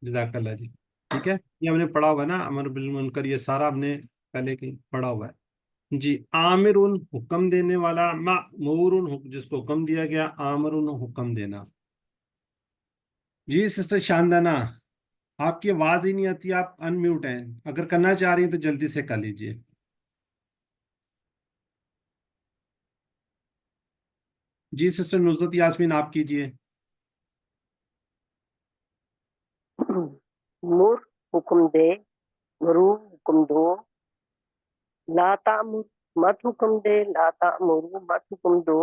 جزاک اللہ جی. ٹھیک ہے. یہ ہم نے پڑھا ہوا ہے نا امر بالمنکر. یہ سارا ہم نے پہلے پڑھا ہوا ہے. جی عامر حکم دینے والا. مأمور جس کو حکم دیا گیا. عامر حکم دینا. جی سسٹر شاندانا، آپ کی آواز ہی نہیں آتی، آپ انمیوٹ ہیں، اگر کرنا چاہ رہی ہیں تو جلدی سے کر لیجئے. جی سسٹر نصرت یاسمین آپ کیجئے. مر حکم دے، مرو حکم دو، لا تعمر مت حکم دے، لا تعمرو مت حکم دو،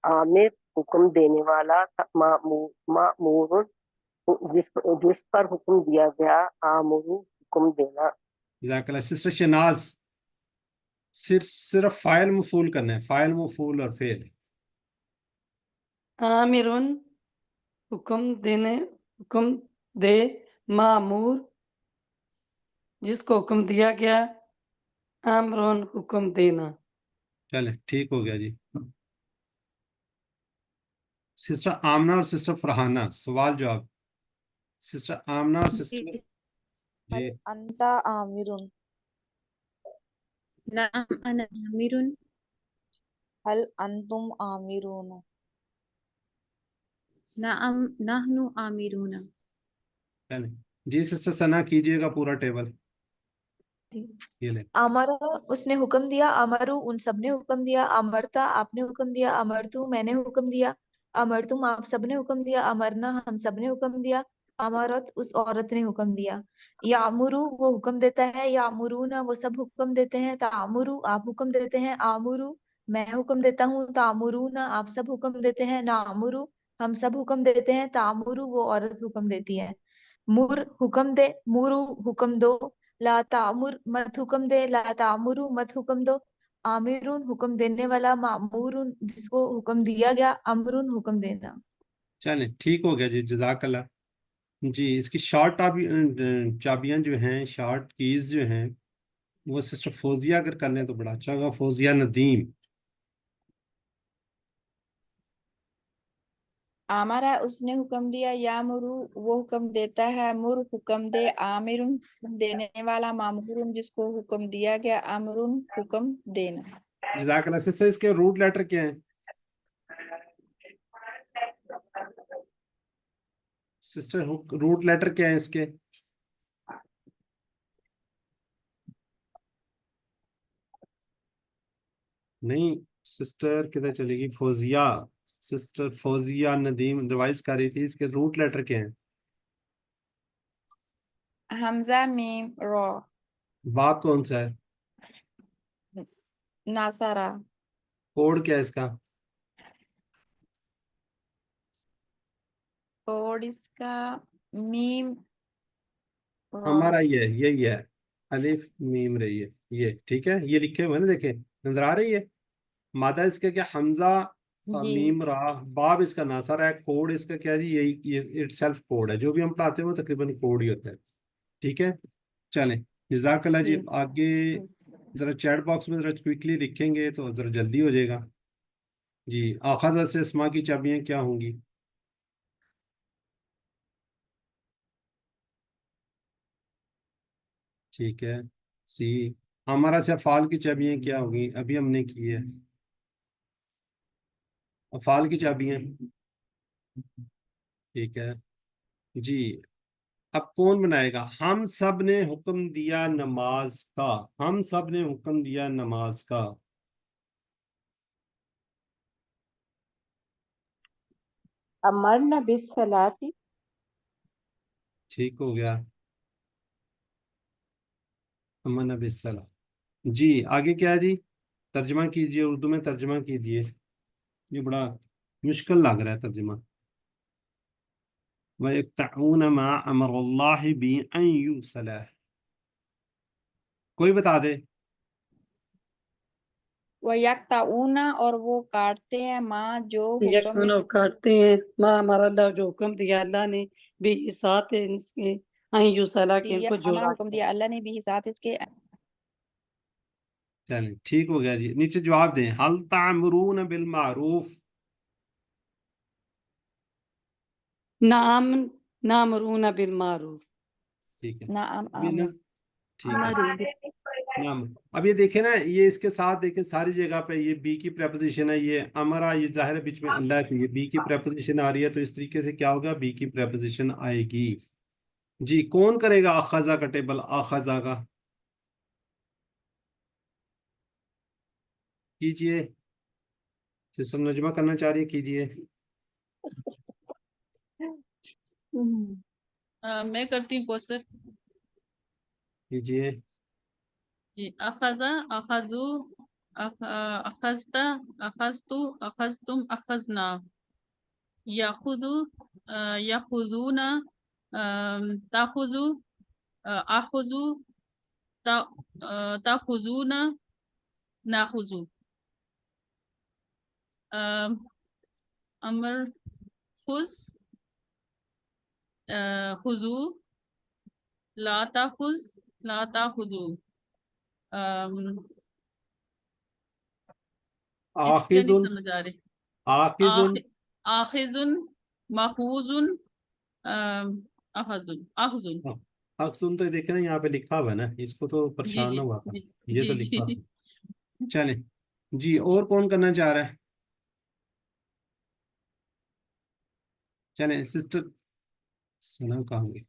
عامر حکم دینے والا، معمور جس پر حکم دیا گیا، آمرو حکم دینا. جزاک اللہ. سسٹر شناز، صرف فاعل مفعول کرنا ہے، فاعل مفعول اور فعل. آمرن حکم دے، معمور جس کو حکم دیا گیا، آمرن حکم دینا. چلے ٹھیک ہو گیا جی. سسٹر آمنہ اور سسٹر فرحانہ سوال جواب. سسٹر آمنہ اور سسٹر جی انت آمرن، نعم انا عامر، هل انتم آمرون، نعم نحن عامرون. چلے جی سسٹر ثنا کیجئے گا پورا ٹیبل. یہ لیں. امرا اس نے حکم دیا، امرو ان سب نے حکم دیا، امرتا آپ نے حکم دیا، امرتو میں نے حکم دیا، امرتم آپ سب نے حکم دیا، امرنا ہم سب نے حکم دیا، امرت اس عورت نے حکم دیا. یامرو وہ حکم دیتا ہے، یامرونا وہ سب حکم دیتے ہیں، تامرو آپ حکم دیتے ہیں، آمرو میں حکم دیتا ہوں، تامرونا آپ سب حکم دیتے ہیں، نامرو ہم سب حکم دیتے ہیں، تامرو وہ عورت حکم دیتی ہے. مر حکم دے، مرو حکم دو، لا تعمر مت حکم دے، لا تعمرو مت حکم دو، آمرون حکم دینے والا، معمورون جس کو حکم دیا گیا، امرون حکم دینا. چلیں ٹھیک ہو گیا جی جزاک اللہ. جی اس کی شارٹ چابیاں جو ہیں، شارٹ کیز جو ہیں، وہ سسٹر فوزیہ اگر کر لیں تو بڑا اچھا ہوگا. فوزیہ ندیم. آمرا اس نے حکم دیا، یامرو وہ حکم دیتا ہے، مر حکم دے، آمرن حکم دینے والا، مامورن جس کو حکم دیا گیا، امرن حکم دینا. جزاک اللہ. سسٹر اس کے روٹ لیٹر کیا ہیں؟ سسٹر روٹ لیٹر کیا ہیں اس کے؟ نہیں سسٹر کدھر چلے گی؟ فوزیہ، سسٹر فوزیہ ندیم ریوائز کر رہی تھی، اس کے روٹ لیٹر کیا ہیں؟ حمزہ میم را. با کون سا ہے؟ ناصرہ. کوڈ کیا ہے اس کا؟ اور اس کا میم را. ہمارا یہی ہے، الف میم رہی ہے یہ، ٹھیک ہے. یہ لکھے ہوئے نا، دیکھیں نظر آ رہی ہے. مادہ اس کا کیا؟ حمزہ جی میم را. باب اس کا ناصر ہے. کوڈ اس کا کیا جی؟ یہی اٹ سیلف کوڈ ہے. جو بھی ہم پڑھاتے ہیں وہ تقریباً کوڈ ہی ہوتا ہے. ٹھیک ہے چلیں جزاک اللہ جی. ٹھیک. آگے ذرا چیٹ باکس میں ذرا کوئکلی لکھیں گے تو ذرا جلدی ہو جائے گا. جی آخذ سے اسما کی چابیاں کیا ہوں گی؟ ٹھیک ہے. سی. ہمارا سے افعال کی چابیاں کیا ہوگی؟ ابھی ہم نے کی ہے افعال کی چابیاں. ٹھیک ہے جی. اب کون بنائے گا؟ ہم سب نے حکم دیا نماز کا، ہم سب نے حکم دیا نماز کا. امرنا بالصلاۃ، ٹھیک ہو گیا. امن بالصلاۃ. جی آگے کیا ہے جی؟ ترجمہ کیجئے، اردو میں ترجمہ کیجئے. یہ بڑا مشکل لگ رہا ہے ترجمہ. وَيَقْطَعُونَ مَا أَمَرَ اللَّهِ بِأَن يُوصَلَ. کوئی بتا دے. وَيَقْطَعُونَ اور وہ کاٹتے ہیں، ماں جو حکم یکن کاٹتے ہیں، ماں ہمارا اللہ جو حکم دیا اللہ نے، بھی ساتھ اس کے آئیں صلاح کے ان کو ہمارا جوڑا حکم دیا اللہ نے بھی حساب اس کے. چلیں ٹھیک ہو گیا جی. نیچے جواب دیں. هل تعمرون بالمعروف. نعم نامرون بالمعروف. ٹھیک ہے نعم ابھی نا. آمین. ٹھیک ہے नाम। अब ये देखें ना, ये इसके साथ देखें सारी जगह पे ये बी की प्रेपोजिशन है, ये अमरा, ये जाहिर है बीच में अल्लाह की, ये बी की प्रेपोजिशन आ रही है, तो इस तरीके से क्या होगा, बी की प्रेपोजिशन आएगी। जी, कौन करेगा आखजा का टेबल, आखजा का कीजिए। सिस्टर नजमा करना चाह रही है, कीजिए। मैं करती हूँ क्वेश्चन। कीजिए। जी, अखजा, अखजू, अखजता, अखजतु, अखजतुम, अखजना, याखुदु, याखुदूना, ताखुजु, आखुजु, ताखुजूना, नाखुजु, अमर, खुज, खुजू, ला ताखुज, ला ताखुजू, इसके नहीं आखिजुन, समझ आ रहे। आखिजुन, आखिजुन, मखूजुन, अखजुन, अखजुन। अक्सुन तो देखे ना यहाँ पे लिखा हुआ है ना, इसको तो जी परेशान जी ना हुआ था, जी ये तो जी लिखा जी। हुआ। चले जी, और कौन करना चाह रहा है? चले सिस्टर सना कहाँ होंगे?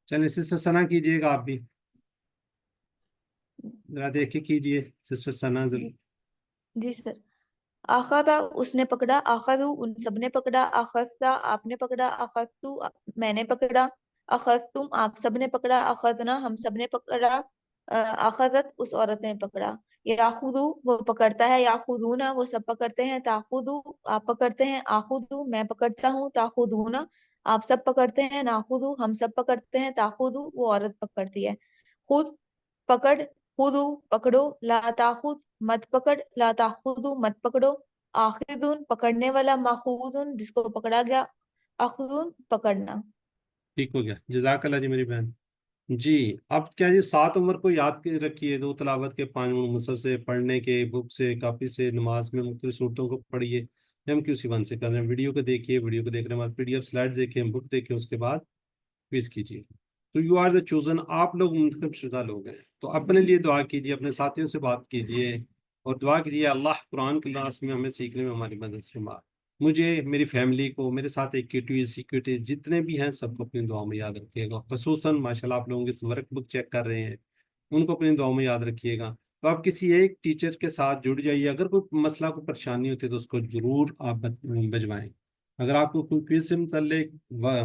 चले सिस्टर सना कीजिएगा आप भी, जरा देख के कीजिए सिस्टर सना जरूर। जी सर। आखदा उसने पकड़ा, आखदू उन सबने पकड़ा, आखस्ता आपने पकड़ा, आखस्तु मैंने पकड़ा, आखस्तुम आप सबने पकड़ा, आखदना हम सबने पकड़ा, आखदत उस औरत ने पकड़ा। याखुदू वो पकड़ता है, याखुदूना वो सब पकड़ते हैं, ताखुदू आप पकड़ते हैं, आखुदू मैं पकड़ता हूँ, ताखुदूना आप सब पकड़ते हैं, नाखुदू हम सब पकड़ते हैं, ताखुदू वो औरत पकड़ती है। खुद पकड़, खुदू पकड़ो, ला ताखुद मत पकड़, ला ताखुदू मत पकड़ो, आखिदुन पकड़ने वाला, माखूदुन जिसको पकड़ा गया, आखुदुन पकड़ना। ठीक हो गया, जजाकल्ला जी मेरी बहन। जी, अब क्या जी 7 उम्र को याद के रखिए, दो तलावत के 5 मुसहफ से पढ़ने के, बुक से, कापी से, नमाज में मुख्तलिफ सूरतों को पढ़िए। MQ1 से कर रहे हैं, वीडियो को देखिए, वीडियो को देखने के बाद PDF स्लाइड्स देखिए, बुक देखिए, उसके बाद क्विज कीजिए। तो यू आर द चूजन, आप लोग मुंतखब शुदा लोग हैं, तो अपने लिए दुआ कीजिए, अपने साथियों से बात कीजिए और दुआ कीजिए अल्लाह कुरान की क्लास में हमें सीखने में हमारी मदद फरमा। मुझे, मेरी फैमिली को, मेरे साथ एक्टिविटीज सिक्योरिटीज जितने भी हैं सबको अपनी दुआ में याद रखिएगा। खसूसन माशाल्लाह आप लोगों के वर्क बुक चेक कर रहे हैं, उनको अपनी दुआ में याद रखिएगा। तो आप किसी एक टीचर के साथ जुड़ जाइए, अगर कोई मसला, कोई परेशानी होती है तो उसको जरूर आप बजवाएं। अगर आपको कोई क्विज से मुतल्लिक,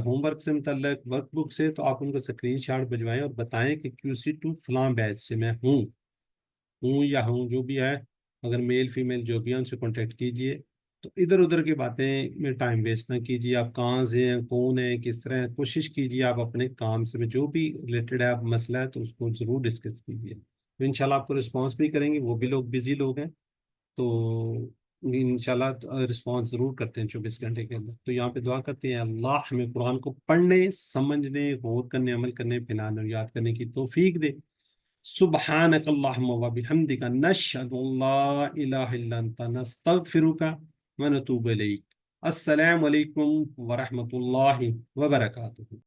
होमवर्क से मुतल्लिक, वर्कबुक से, तो आप उनको स्क्रीन शॉट भिजवाएं और बताएं कि QC2 फलां बैच से मैं हूँ या हूँ जो भी है। अगर मेल फीमेल जो भी है उनसे कांटेक्ट कीजिए। तो इधर उधर की बातें में टाइम वेस्ट ना कीजिए। आप कहाँ से हैं, कौन है, किस तरह है, कोशिश कीजिए आप अपने काम से में जो भी रिलेटेड है, आप मसला है तो उसको ज़रूर डिस्कस कीजिए। तो इंशाल्लाह आपको रिस्पॉन्स भी करेंगे, वो भी लोग बिजी लोग हैं, तो इंशाल्लाह रिस्पॉन्स ज़रूर करते हैं 24 घंटे के अंदर। तो यहाँ पे दुआ करते हैं अल्लाह हमें कुरान को पढ़ने, समझने, गौर करने, अमल करने, फिनाने और याद करने की तौफीक दे। सुब्हानक अल्लाहुम्मा व बिहम्दिका नशहदु अल्ला इलाहा इल्ला अंता नस्तगफिरुका व नतूबु इलैक। अस्सलामु अलैकुम व रहमतुल्लाहि व बरकातुहू।